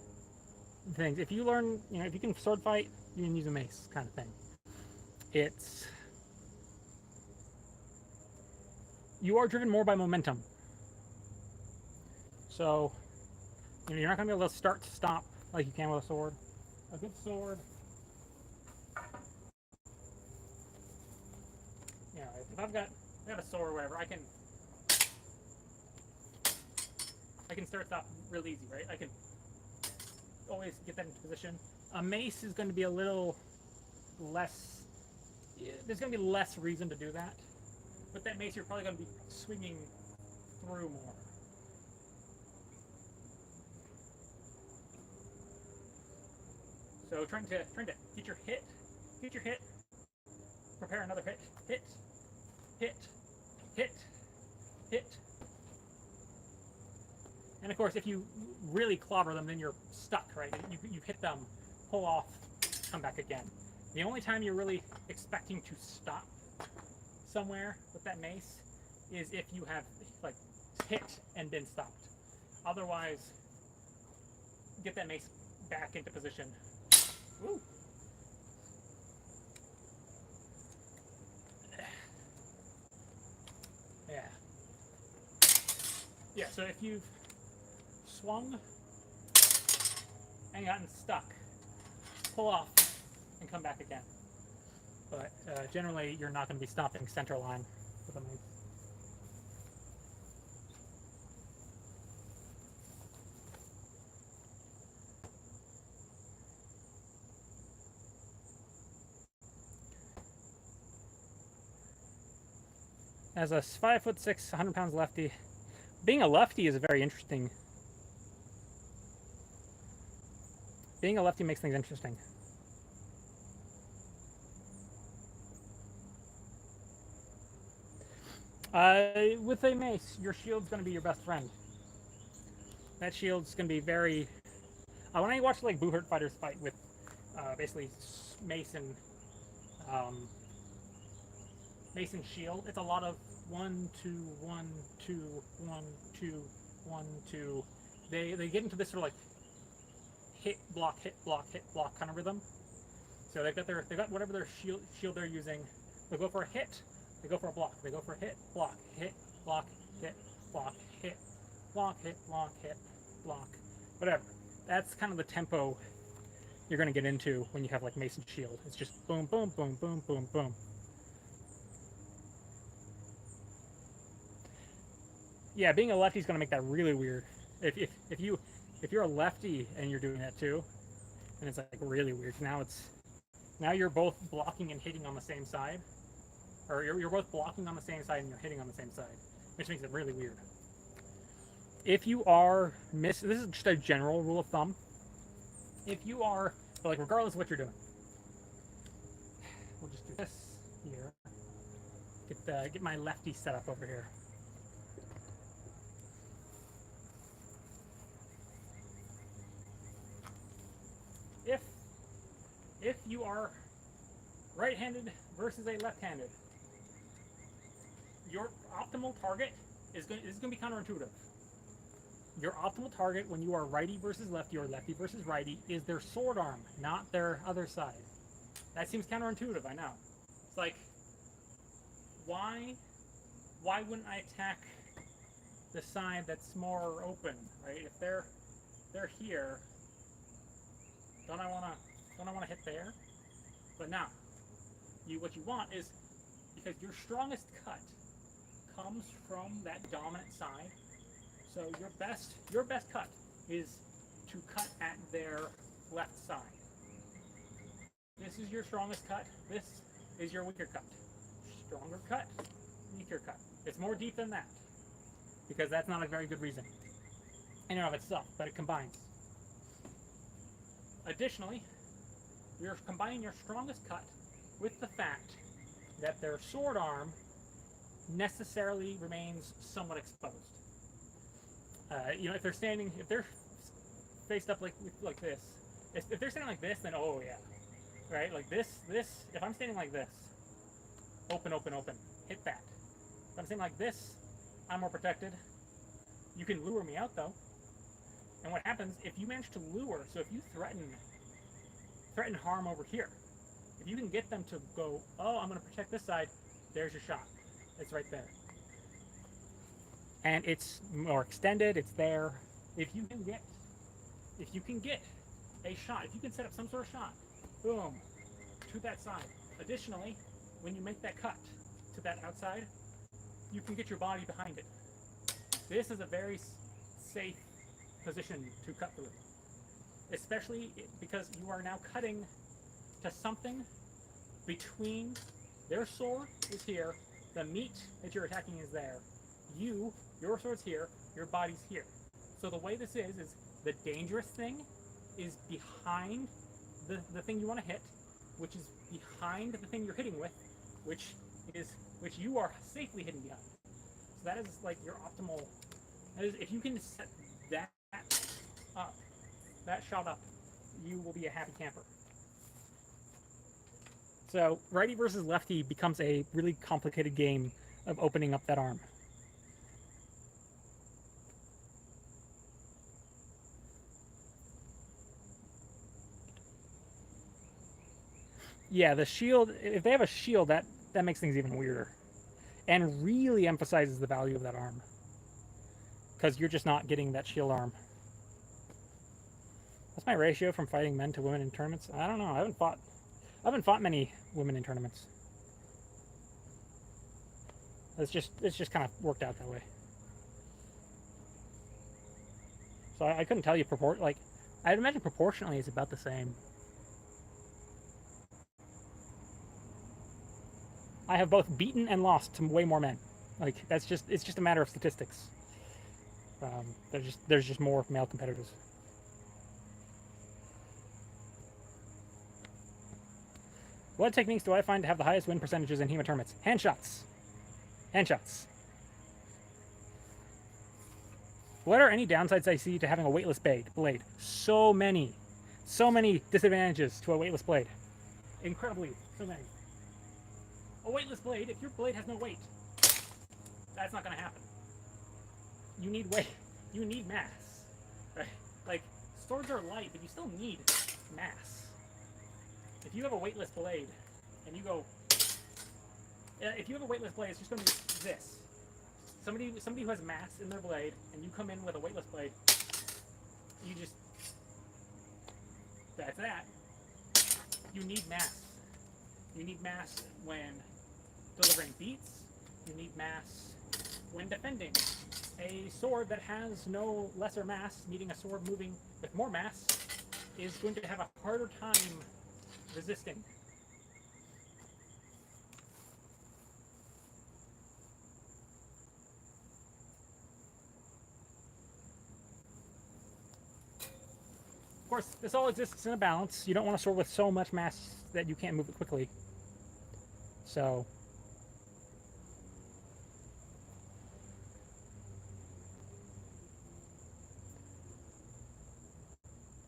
things. If you learn, if you can sword fight, you can use a mace, kind of thing. You are driven more by momentum. So, you're not going to be able to start to stop like you can with a sword. A good sword, if I've got a sword or whatever, I can start stop real easy, right? I can always get that into position. A mace is going to be a little less. There's going to be less reason to do that. With that mace, you're probably going to be swinging through more. So trying to get your hit, prepare another hit, hit. And of course, if you really clobber them, then you're stuck, right? You hit them, pull off, come back again. The only time you're really expecting to stop somewhere with that mace is if you have like hit and been stopped. Otherwise, get that mace back into position. Woo. Yeah, so if you've swung and gotten stuck, pull off and come back again. But generally, you're not going to be stopping center line with a mace. As a 5'6", 100 pounds lefty, being a lefty is very interesting. Being a lefty makes things interesting. With a mace, your shield's going to be your best friend. That shield's going to be very... when I watch like Boo-Hurt fighters fight with basically mace and shield, it's a lot of 1, 2, 1, 2, 1, 2, 1, 2. They get into this sort of like hit block kind of rhythm. So they've got whatever their shield they're using. They go for a hit, they go for a block, they go for a hit, block, hit, block, hit, block, hit, block, hit, block, hit, block, whatever. That's kind of the tempo you're going to get into when you have like mace and shield. It's just boom, boom, boom, boom, boom, boom. Yeah, being a lefty is going to make that really weird. If you're a lefty and you're doing that too, and it's like really weird. Now you're both blocking and hitting on the same side, or you're both blocking on the same side and you're hitting on the same side, which makes it really weird. If you are this is just a general rule of thumb. If you are, but like regardless of what you're doing, we'll just do this here. Get my lefty set up over here. If you are right-handed versus a left-handed, your optimal target is going to be counterintuitive. Your optimal target when you are righty versus lefty or lefty versus righty is their sword arm, not their other side. That seems counterintuitive, I know. It's like, why wouldn't I attack the side that's more open, right? If they're here, don't I wanna hit there? But now, what you want is, because your strongest cut comes from that dominant side, so your best cut is to cut at their left side. This is your strongest cut. This is your weaker cut. Stronger cut, weaker cut. It's more deep than that, because that's not a very good reason in and of itself, but it combines. Additionally, you're combining your strongest cut with the fact that their sword arm necessarily remains somewhat exposed. You know, if they're faced up like this, if they're standing like this, then oh yeah, right? Like this. If I'm standing like this, open, hit that. If I'm standing like this, I'm more protected. You can lure me out though, and what happens if you manage to lure? So if you threaten harm over here, if you can get them to go, oh, I'm going to protect this side, there's your shot. It's right there. And it's more extended, it's there. If you can get a shot, if you can set up some sort of shot, boom, to that side. Additionally, when you make that cut to that outside, you can get your body behind it. This is a very safe position to cut through, especially because you are now cutting to something between their sword is here, the meat that you're attacking is there, your sword's here, your body's here. So the way this is the dangerous thing is behind the thing you want to hit, which is behind the thing you're hitting with, which you are safely hidden behind. So that is like your optimal. That is, if you can set that up, that shot up, you will be a happy camper. So righty versus lefty becomes a really complicated game of opening up that arm. Yeah, the shield, if they have a shield, that makes things even weirder. And really emphasizes the value of that arm. Because you're just not getting that shield arm. What's my ratio from fighting men to women in tournaments? I don't know. I haven't fought many women in tournaments. It's just kind of worked out that way. So I couldn't tell you like I'd imagine proportionally it's about the same. I have both beaten and lost to way more men. Like it's just a matter of statistics. There's just more male competitors. What techniques do I find to have the highest win percentages in HEMA tournaments? Handshots. Handshots. What are any downsides I see to having a weightless blade? So many disadvantages to a weightless blade. Incredibly, so many. A weightless blade, if your blade has no weight, that's not going to happen. You need weight. You need mass. Right? Like, swords are light, but you still need mass. If you have a weightless blade, and you go... if you have a weightless blade, it's just going to be this. Somebody who has mass in their blade, and you come in with a weightless blade, you just... That's that. You need mass. You need mass when delivering beats. You need mass when defending. A sword that has no lesser mass, needing a sword moving with more mass, is going to have a harder time resisting. Of course, this all exists in a balance. You don't want a sword with so much mass that you can't move it quickly. So...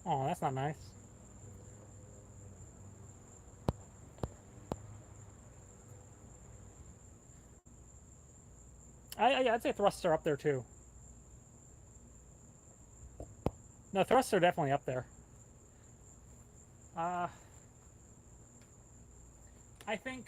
Oh, that's not nice. I'd say thrusts are up there too. No, thrusts are definitely up there. I think...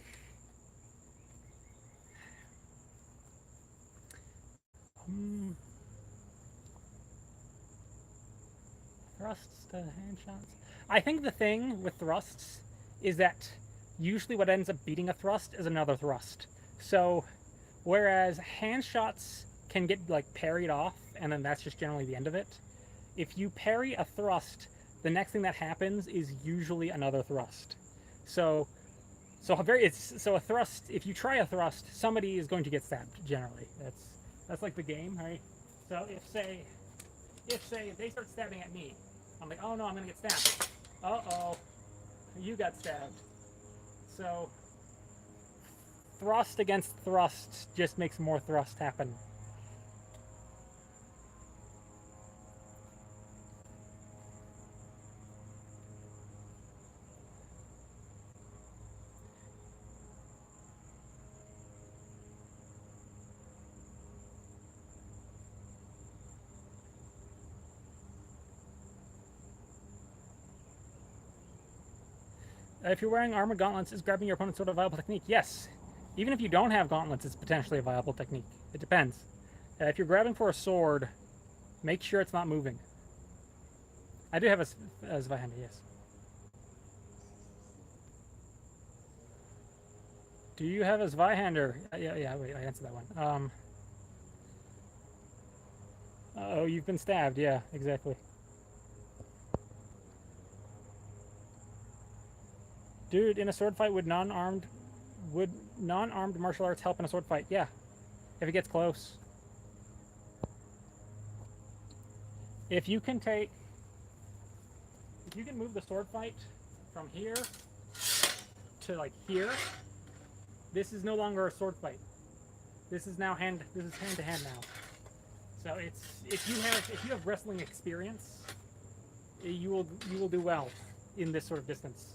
Thrusts to hand shots. I think the thing with thrusts is that usually what ends up beating a thrust is another thrust. So, whereas hand shots can get like parried off, and then that's just generally the end of it. If you parry a thrust, the next thing that happens is usually another thrust. So a thrust. If you try a thrust, somebody is going to get stabbed. Generally, that's like the game, right? So if say they start stabbing at me, I'm like, oh no, I'm gonna get stabbed. Uh-oh, you got stabbed. So thrust against thrust just makes more thrust happen. If you're wearing armor gauntlets, is grabbing your opponent sort of a viable technique? Yes. Even if you don't have gauntlets, it's potentially a viable technique. It depends. If you're grabbing for a sword, make sure it's not moving. I do have a Zweihander, yes. Do you have a Zweihander? Yeah, wait, I answered that one. Oh, you've been stabbed. Yeah, exactly. Dude, in a sword fight, would non-armed martial arts help in a sword fight? Yeah, if it gets close. If you can move the sword fight from here to like here, this is no longer a sword fight. This is hand to hand now. So it's if you have wrestling experience, you will do well in this sort of distance.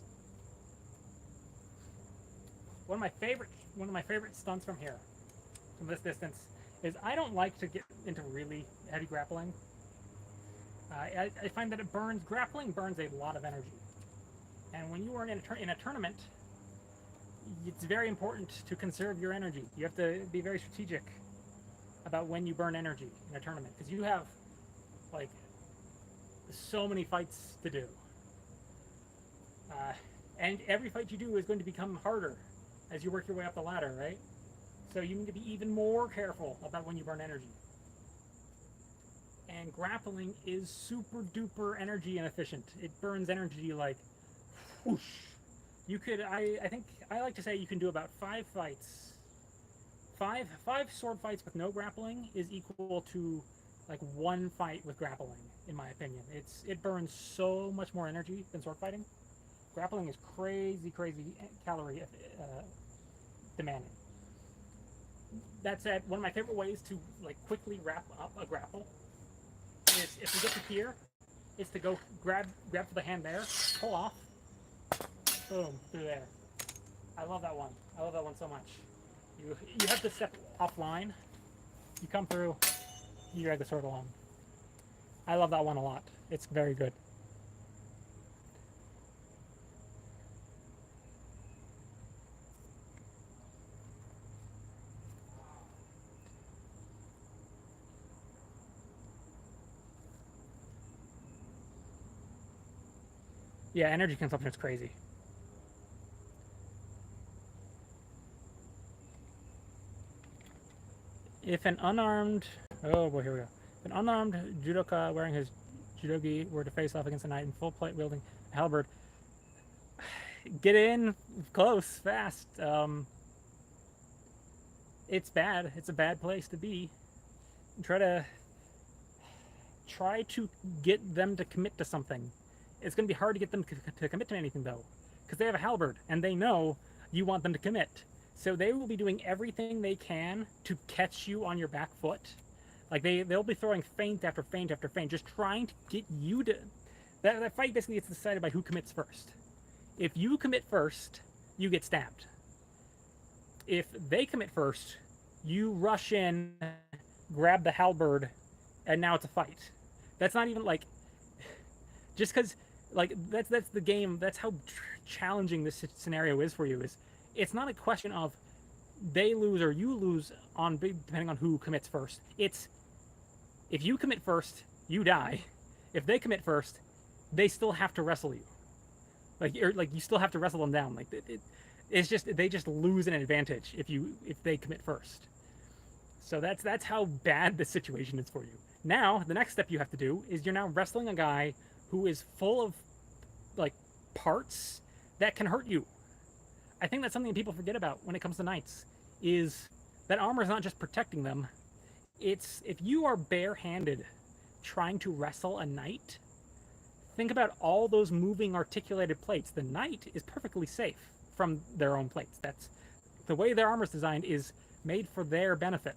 One of my favorite stunts from here, from this distance, is I don't like to get into really heavy grappling. I find that grappling burns a lot of energy, and when you are in a tournament, it's very important to conserve your energy. You have to be very strategic about when you burn energy in a tournament, because you have like so many fights to do, and every fight you do is going to become harder as you work your way up the ladder, right? So you need to be even more careful about when you burn energy. And grappling is super duper energy inefficient. It burns energy like whoosh. You could, I think, I like to say you can do about 5 fights. Five sword fights with no grappling is equal to like 1 fight with grappling, in my opinion. It burns so much more energy than sword fighting. Grappling is crazy calorie demanding. That said, one of my favorite ways to like quickly wrap up a grapple is if we get to here, is to go grab for the hand there, pull off, boom, through there. I love that one. I love that one so much. You have to step offline. You come through, you drag the sword along. I love that one a lot. It's very good. Yeah, energy consumption is crazy. If an unarmed, oh boy, here we go. If an unarmed judoka wearing his judogi were to face off against a knight in full plate wielding a halberd, get in close, fast. It's bad. It's a bad place to be. Try to get them to commit to something. It's going to be hard to get them to commit to anything, though, because they have a halberd, and they know you want them to commit. So they will be doing everything they can to catch you on your back foot. Like, they'll be throwing feint after feint after feint, just trying to get you to... That fight basically gets decided by who commits first. If you commit first, you get stabbed. If they commit first, you rush in, grab the halberd, and now it's a fight. That's not even, like... Just because... Like, that's the game. That's how challenging this scenario is for you. It's not a question of they lose or you lose depending on who commits first. It's if you commit first, you die. If they commit first, they still have to wrestle you. Like you still have to wrestle them down. Like it's just they just lose an advantage if they commit first. So that's how bad the situation is for you. Now the next step you have to do is you're now wrestling a guy who is full of like parts that can hurt you. I think that's something that people forget about when it comes to knights, is that armor is not just protecting them. It's if you are barehanded trying to wrestle a knight, think about all those moving articulated plates. The knight is perfectly safe from their own plates. That's the way their armor is designed, is made for their benefit.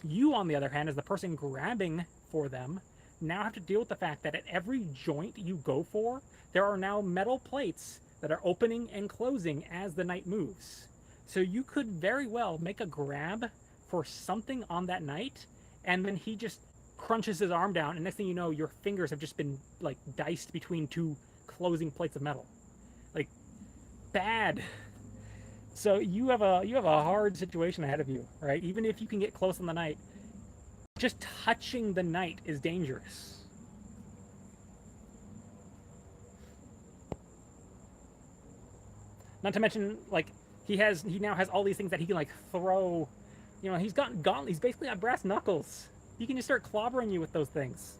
You, on the other hand, as the person grabbing for them, now have to deal with the fact that at every joint you go for, there are now metal plates that are opening and closing as the knight moves. So you could very well make a grab for something on that knight, and then he just crunches his arm down, and next thing you know, your fingers have just been like diced between two closing plates of metal. Like, bad. So you have a hard situation ahead of you, right? Even if you can get close on the knight, just touching the knight is dangerous. Not to mention, like, he now has all these things that he can like throw. You know, he's got gauntlets. He's basically got brass knuckles. He can just start clobbering you with those things.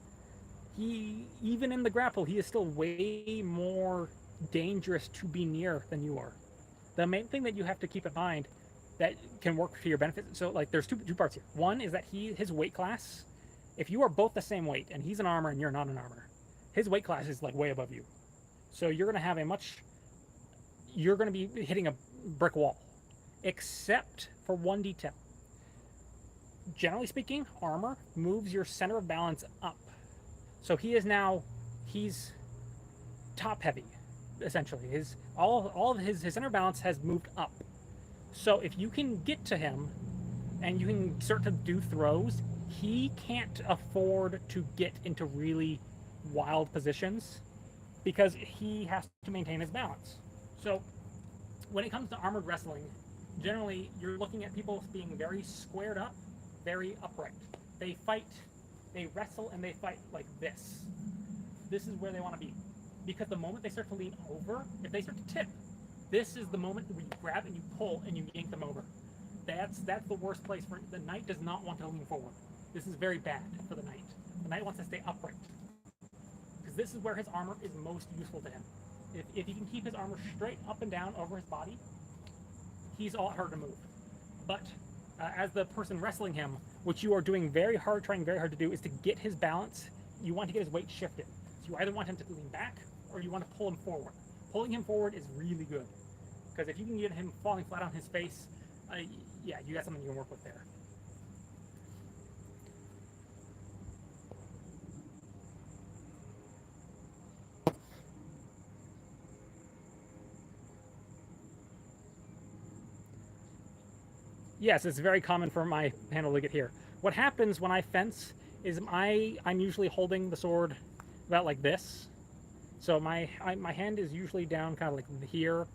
Even in the grapple, he is still way more dangerous to be near than you are. The main thing that you have to keep in mind that can work to your benefit. So, like, there's two parts here. One is that his weight class, if you are both the same weight, and he's an armor and you're not an armor, his weight class is like way above you. So you're going to have you're going to be hitting a brick wall, except for one detail. Generally speaking, armor moves your center of balance up. So he's top heavy, essentially. All of his center of balance has moved up. So if you can get to him and you can start to do throws, he can't afford to get into really wild positions because he has to maintain his balance. So when it comes to armored wrestling, generally you're looking at people being very squared up, very upright. They wrestle and they fight like this. This is where they want to be. Because the moment they start to lean over, if they start to tip, this is the moment where you grab and you pull and you yank them over. That's the worst place for the knight. Does not want to lean forward. This is very bad for the knight. The knight wants to stay upright. Because this is where his armor is most useful to him. If he can keep his armor straight up and down over his body, he's all hard to move. But as the person wrestling him, what you are doing trying very hard to do is to get his balance. You want to get his weight shifted. So you either want him to lean back or you want to pull him forward. Pulling him forward is really good. Because if you can get him falling flat on his face, yeah, you got something you can work with there. Yes, it's very common for my handle to get here. What happens when I fence is I'm usually holding the sword about like this. So my hand is usually down kind of like here,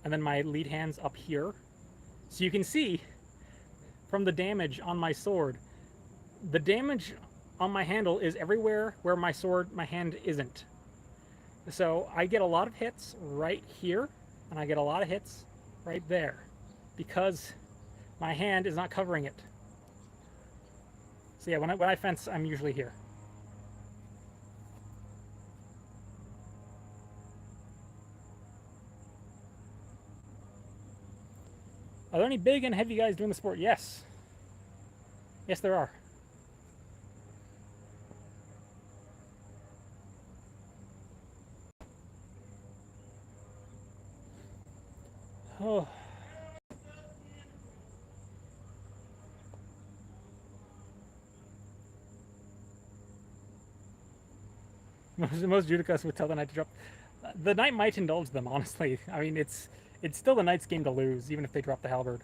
and then my lead hand's up here. So you can see from the damage on my sword, the damage on my handle is everywhere where my hand isn't. So I get a lot of hits right here, and I get a lot of hits right there, because my hand is not covering it. So yeah, when I fence, I'm usually here. Are there any big and heavy guys doing the sport? Yes. Yes, there are. Oh. Most Judicas would tell the knight to drop. The knight might indulge them, honestly. I mean, it's still the knight's game to lose, even if they drop the halberd.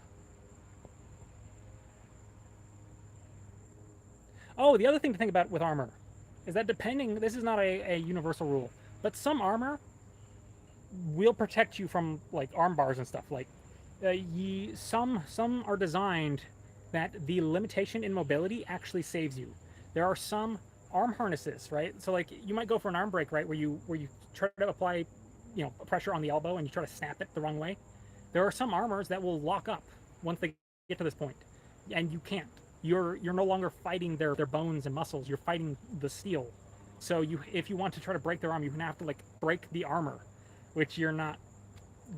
Oh, the other thing to think about with armor is that this is not a universal rule, but some armor will protect you from like arm bars and stuff. Like some are designed that the limitation in mobility actually saves you. There are some arm harnesses, right? So like you might go for an arm break, right, where you try to apply, pressure on the elbow and you try to snap it the wrong way. There are some armors that will lock up once they get to this point, and you can't. You're no longer fighting their bones and muscles. You're fighting the steel. So if you want to try to break their arm, you're gonna have to like break the armor, which you're not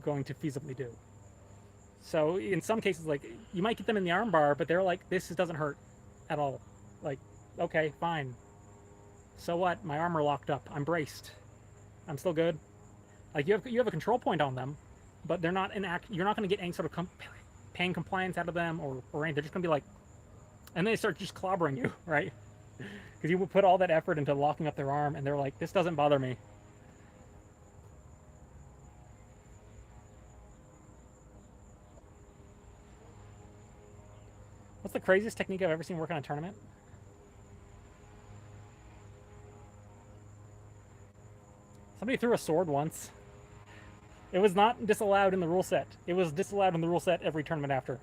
going to feasibly do. So in some cases, like you might get them in the arm bar, but they're like, this doesn't hurt at all. Like, okay, fine. So what? My armor locked up. I'm braced. I'm still good. Like you have a control point on them, but they're not you're not going to get any sort of pain compliance out of them or anything. They're just going to be like, and they start just clobbering you, right? Because you put all that effort into locking up their arm, and they're like, this doesn't bother me. What's the craziest technique I've ever seen work on a tournament? Somebody threw a sword once. It was not disallowed in the rule set. It was disallowed in the rule set every tournament after.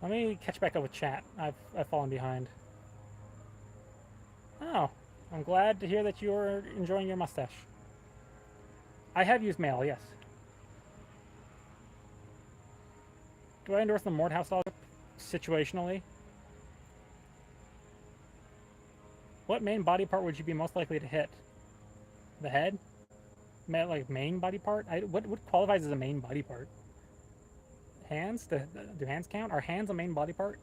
Let me catch back up with chat. I've fallen behind. Oh, I'm glad to hear that you're enjoying your mustache. I have used mail, yes. Do I endorse the Mordhouse dog situationally? What main body part would you be most likely to hit? The head? Like main body part? What qualifies as a main body part? Hands? Do hands count? Are hands a main body part?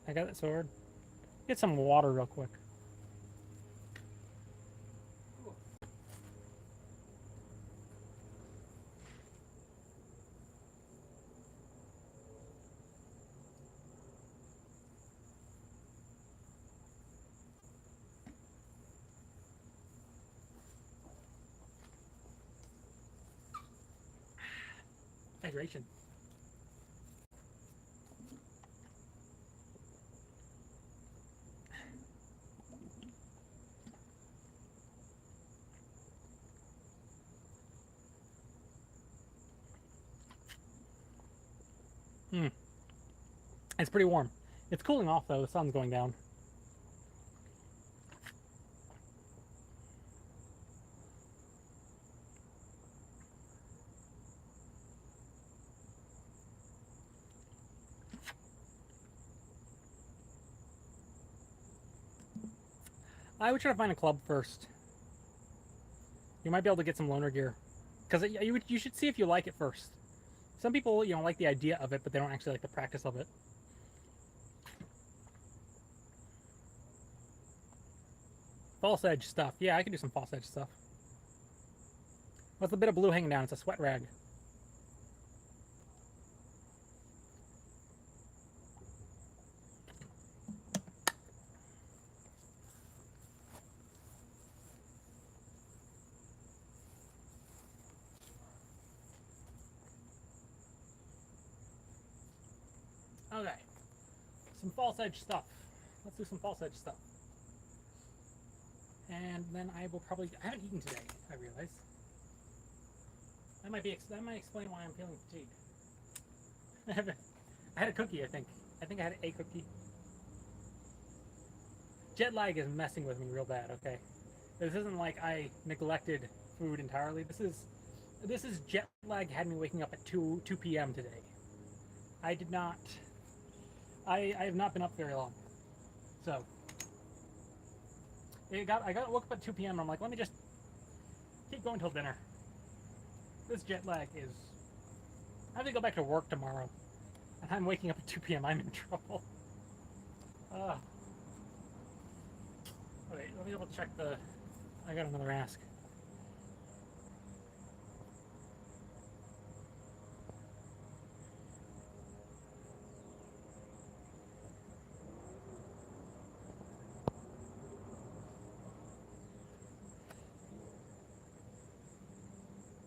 I got that sword. Get some water real quick. Hydration. It's pretty warm. It's cooling off though. The sun's going down. I would try to find a club first. You might be able to get some loner gear, because you should see if you like it first. Some people like the idea of it, but they don't actually like the practice of it. False edge stuff. Yeah, I can do some false edge stuff. What's the bit of blue hanging down? It's a sweat rag. Okay. Some false edge stuff. Let's do some false edge stuff. And then I will probably... I haven't eaten today, I realize. That might explain why I'm feeling fatigued. I had a cookie, I think. I think I had a cookie. Jet lag is messing with me real bad, okay? This isn't like I neglected food entirely. This is jet lag had me waking up at 2 p.m. today. I did not... I have not been up very long. So... I woke up at 2 p.m. and I'm like, let me just keep going till dinner. This jet lag is... I have to go back to work tomorrow. And I'm waking up at 2 p.m. I'm in trouble. Wait, let me double check the... I got another ask.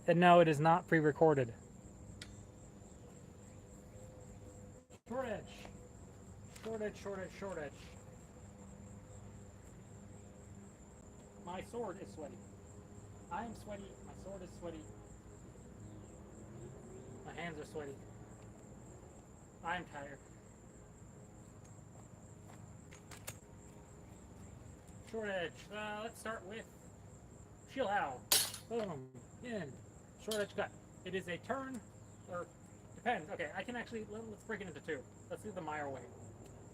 And no, it is not pre-recorded. Short edge. Short edge, short edge, short edge. my sword is sweaty. I am sweaty. My sword is sweaty. My hands are sweaty. I am tired. Short edge. Let's start with shield howl. Boom. In. Short edge cut. It is a turn, or depends. Okay, I can actually, let's break it into two. Let's do the Meyer way.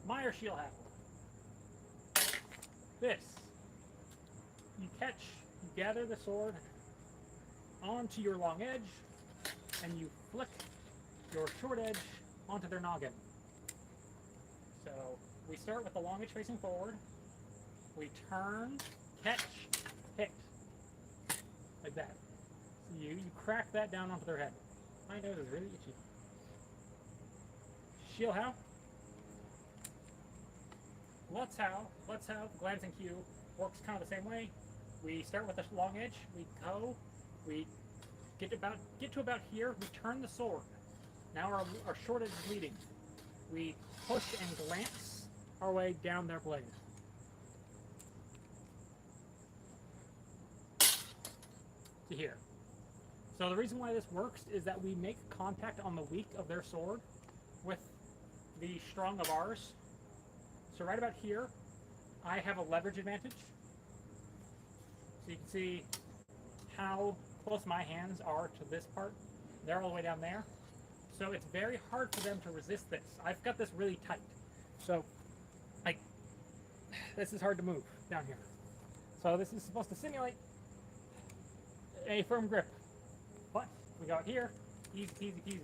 Meyer shield howl. This. You gather the sword onto your long edge, and you flick your short edge onto their noggin. So we start with the long edge facing forward. We turn, catch, hit. Like that. So you crack that down onto their head. My nose is really itchy. Shield howl. Let's howl, glancing cue, works kind of the same way. We start with the long edge, we go, we get to about here, we turn the sword. Now our short edge is leading. We push and glance our way down their blade. To here. So the reason why this works is that we make contact on the weak of their sword with the strong of ours. So right about here, I have a leverage advantage. So you can see how close my hands are to this part. They're all the way down there. So it's very hard for them to resist this. I've got this really tight. So this is hard to move down here. So this is supposed to simulate a firm grip. But we got here, easy peasy peasy.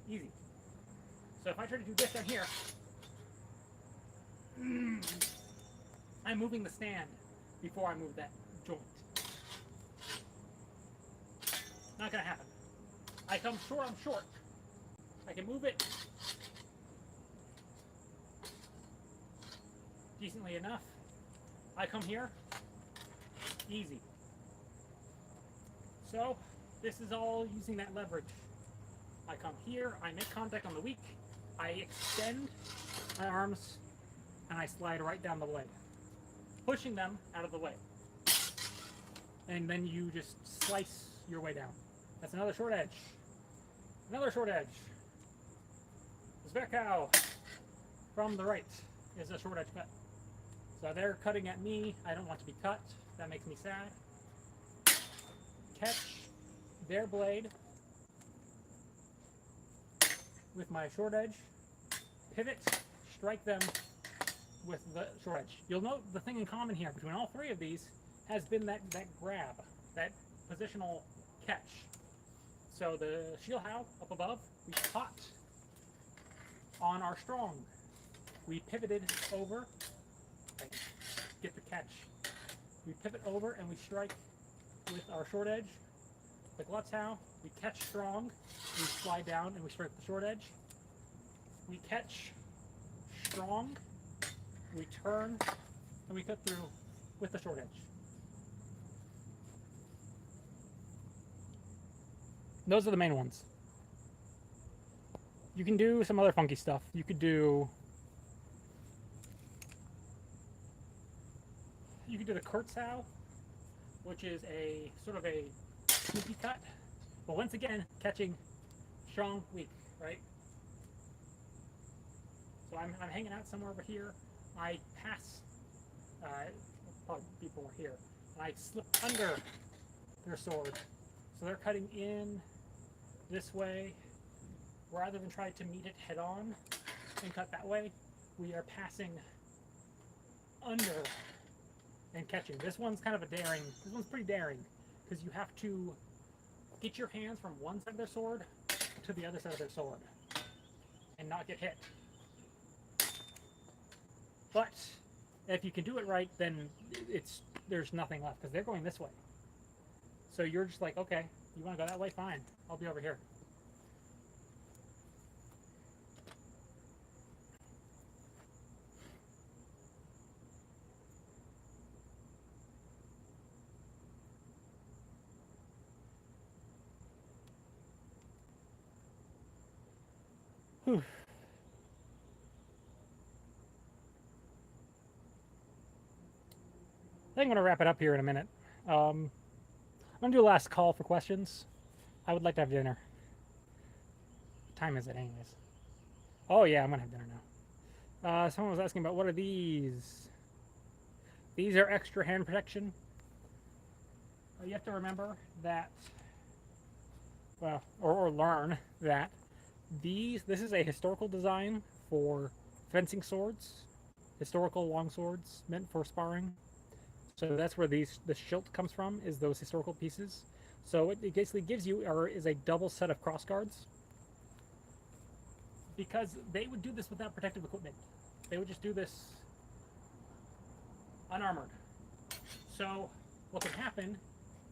Easy. So if I try to do this down here, I'm moving the stand before I move that joint. Not gonna happen. I come short, I'm short. I can move it decently enough. I come here, easy. So this is all using that leverage. I come here, I make contact on the weak, I extend my arms, and I slide right down the blade, pushing them out of the way. And then you just slice your way down. That's another short edge. Another short edge. Zverkow from the right is a short edge cut. So they're cutting at me. I don't want to be cut. That makes me sad. Catch their blade with my short edge. Pivot, strike them with the short edge. You'll note the thing in common here between all three of these has been that grab, that positional catch. So the shield howl up above, we caught on our strong. We pivoted over, get the catch. We pivot over and we strike with our short edge. The glutz howl, we catch strong, we slide down and we strike with the short edge. We catch strong, we turn, and we cut through with the short edge. Those are the main ones. You can do some other funky stuff. You could do the Kurzhau, which is a sort of a sneaky cut, but once again, catching strong, weak, right? So I'm hanging out somewhere over here. I pass, probably people are here, and I slip under their sword. So they're cutting in this way. Rather than try to meet it head on and cut that way, we are passing under and catching. This one's kind of this one's pretty daring, because you have to get your hands from one side of their sword to the other side of their sword and not get hit. But if you can do it right, then there's nothing left, because they're going this way. So you're just like, okay, you want to go that way? Fine, I'll be over here. Whew. think I'm going to wrap it up here in a minute. I'm going to do a last call for questions. I would like to have dinner. What time is it anyways? Oh yeah, I'm going to have dinner now. Someone was asking about what are these? These are extra hand protection. You have to remember that, well, or learn that this is a historical design for fencing swords, historical long swords meant for sparring. So that's where the schilt comes from, is those historical pieces. So it basically gives you, or is a double set of cross guards, because they would do this without protective equipment. They would just do this unarmored. So what can happen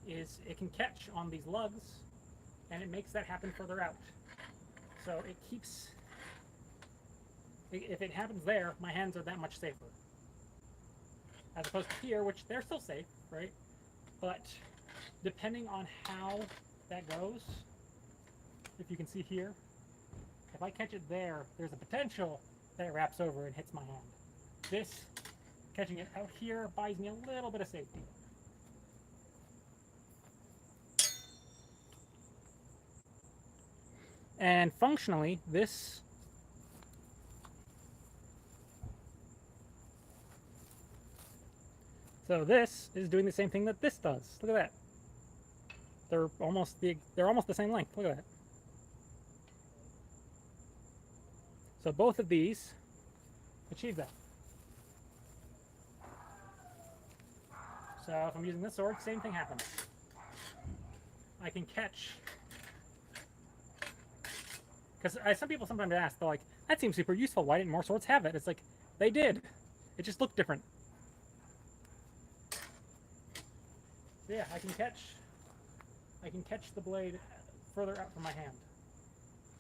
is it can catch on these lugs, and it makes that happen further out. So it keeps, if it happens there, my hands are that much safer. As opposed to here, which they're still safe, right? But depending on how that goes, if you can see here, if I catch it there, there's a potential that it wraps over and hits my hand. This, catching it out here, buys me a little bit of safety. And functionally, this is doing the same thing that this does. Look at that. They're almost the same length. Look at that. So both of these achieve that. So if I'm using this sword, same thing happens. I can catch, because some people sometimes ask, they're like, that seems super useful, why didn't more swords have it? It's like, they did. It just looked different. So yeah, I can catch the blade further out from my hand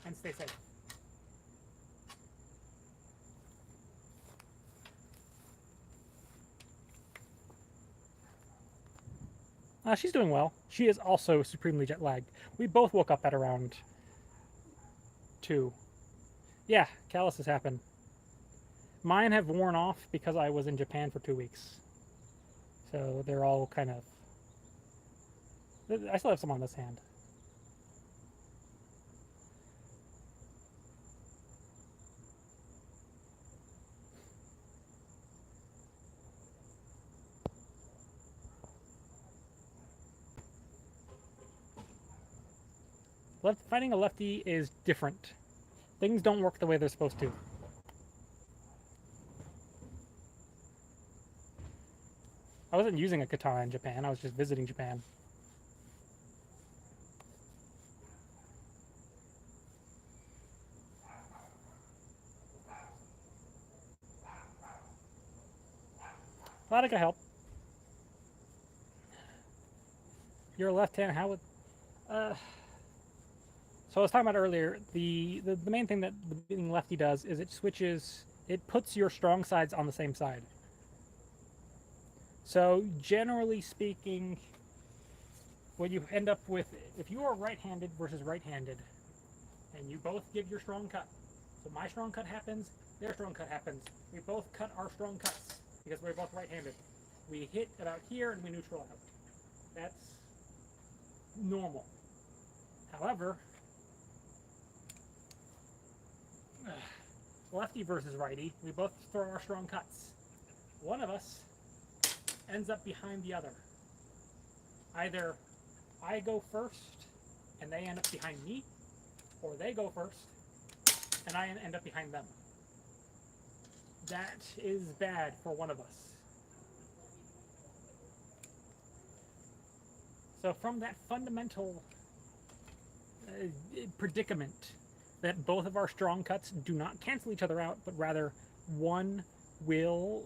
and stay safe. She's doing well. She is also supremely jet lagged. We both woke up at around 2. Yeah, calluses happen. Mine have worn off because I was in Japan for 2 weeks. So they're all kind of... I still have some on this hand. Fighting a lefty is different. Things don't work the way they're supposed to. I wasn't using a katana in Japan, I was just visiting Japan. Glad I could help. Your left hand, how would... So I was talking about earlier, the main thing that the being lefty does is it puts your strong sides on the same side. So generally speaking, what you end up with, if you are right-handed versus right-handed, and you both give your strong cut, so my strong cut happens, their strong cut happens, we both cut our strong cuts, because we're both right-handed. We hit about here and we neutral out. That's normal. However, lefty versus righty, we both throw our strong cuts. One of us ends up behind the other. Either I go first and they end up behind me, or they go first and I end up behind them. That is bad for one of us. So from that fundamental predicament that both of our strong cuts do not cancel each other out, but rather one will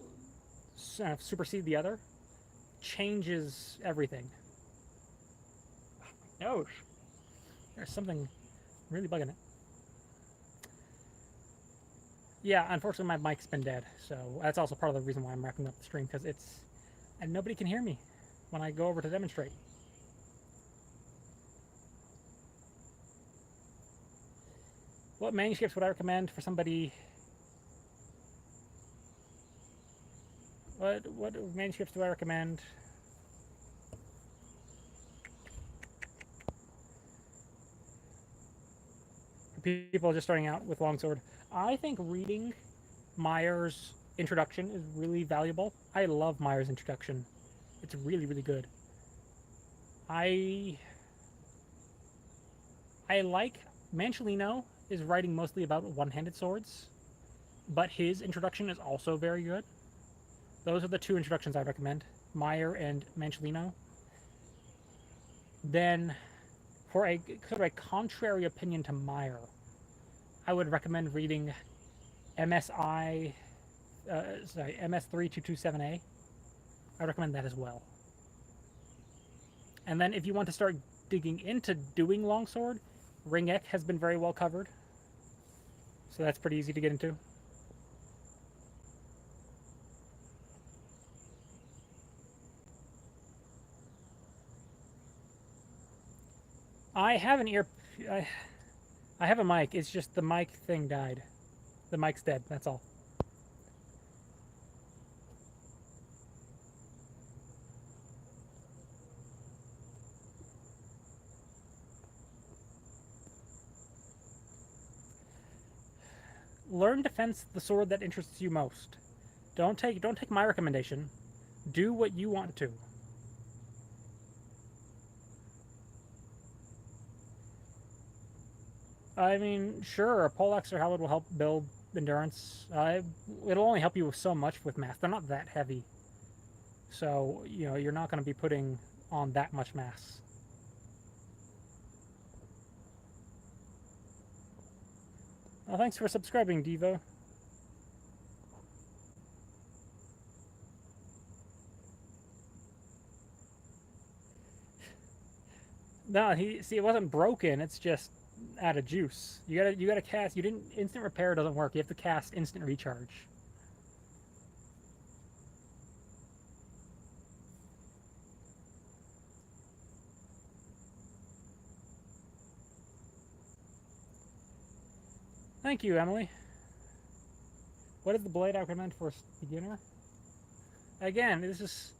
supersede the other, changes everything. Oh, there's something really bugging it. Yeah, unfortunately my mic's been dead, so that's also part of the reason why I'm wrapping up the stream, because and nobody can hear me when I go over to demonstrate. What manuscripts would I recommend for somebody? What manuscripts do I recommend? For people just starting out with longsword, I think reading Meyer's introduction is really valuable. I love Meyer's introduction. It's really, really good. I like Mancellino is writing mostly about one-handed swords, but his introduction is also very good. Those are the two introductions I recommend, Meyer and Mancellino. Then, for a sort of a contrary opinion to Meyer, I would recommend reading MS3 227A. I recommend that as well. And then if you want to start digging into doing longsword, Ringek has been very well covered. So that's pretty easy to get into. I have an I have a mic. It's just the mic thing died. The mic's dead. That's all. Learn to fence the sword that interests you most. Don't take my recommendation. Do what you want to. I mean, sure, a poleaxe or helmet will help build endurance. It'll only help you so much with mass. They're not that heavy. So, you know, you're not going to be putting on that much mass. Well, thanks for subscribing, Devo. No, see, it wasn't broken. It's just out of juice. You gotta cast. You didn't instant repair doesn't work. You have to cast instant recharge. Thank you, Emily. What is the blade I recommend for a beginner? Again, this is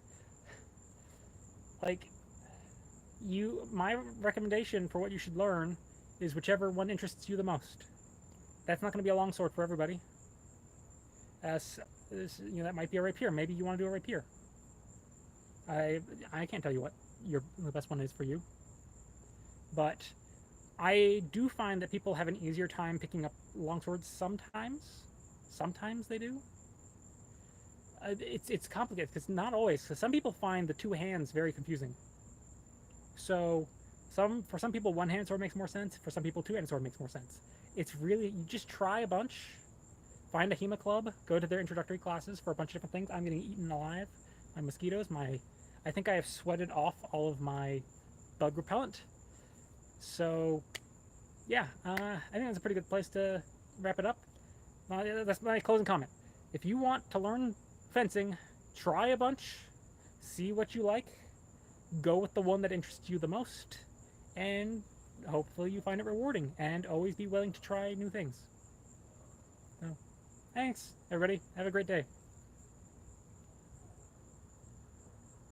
like my recommendation for what you should learn is whichever one interests you the most. That's not going to be a longsword for everybody. You know, that might be a rapier. Maybe you want to do a rapier. I can't tell you what the best one is for you. But I do find that people have an easier time picking up longswords sometimes. Sometimes they do. It's complicated because not always. Because some people find the two hands very confusing. So for some people, one-handed sword makes more sense. For some people, two-handed sword makes more sense. It's really, you just try a bunch. Find a HEMA club. Go to their introductory classes for a bunch of different things. I'm getting eaten alive. My mosquitoes. I think I have sweated off all of my bug repellent. So, yeah, I think that's a pretty good place to wrap it up. That's my closing comment. If you want to learn fencing, try a bunch, see what you like, go with the one that interests you the most, and hopefully you find it rewarding, and always be willing to try new things. So, thanks, everybody. Have a great day.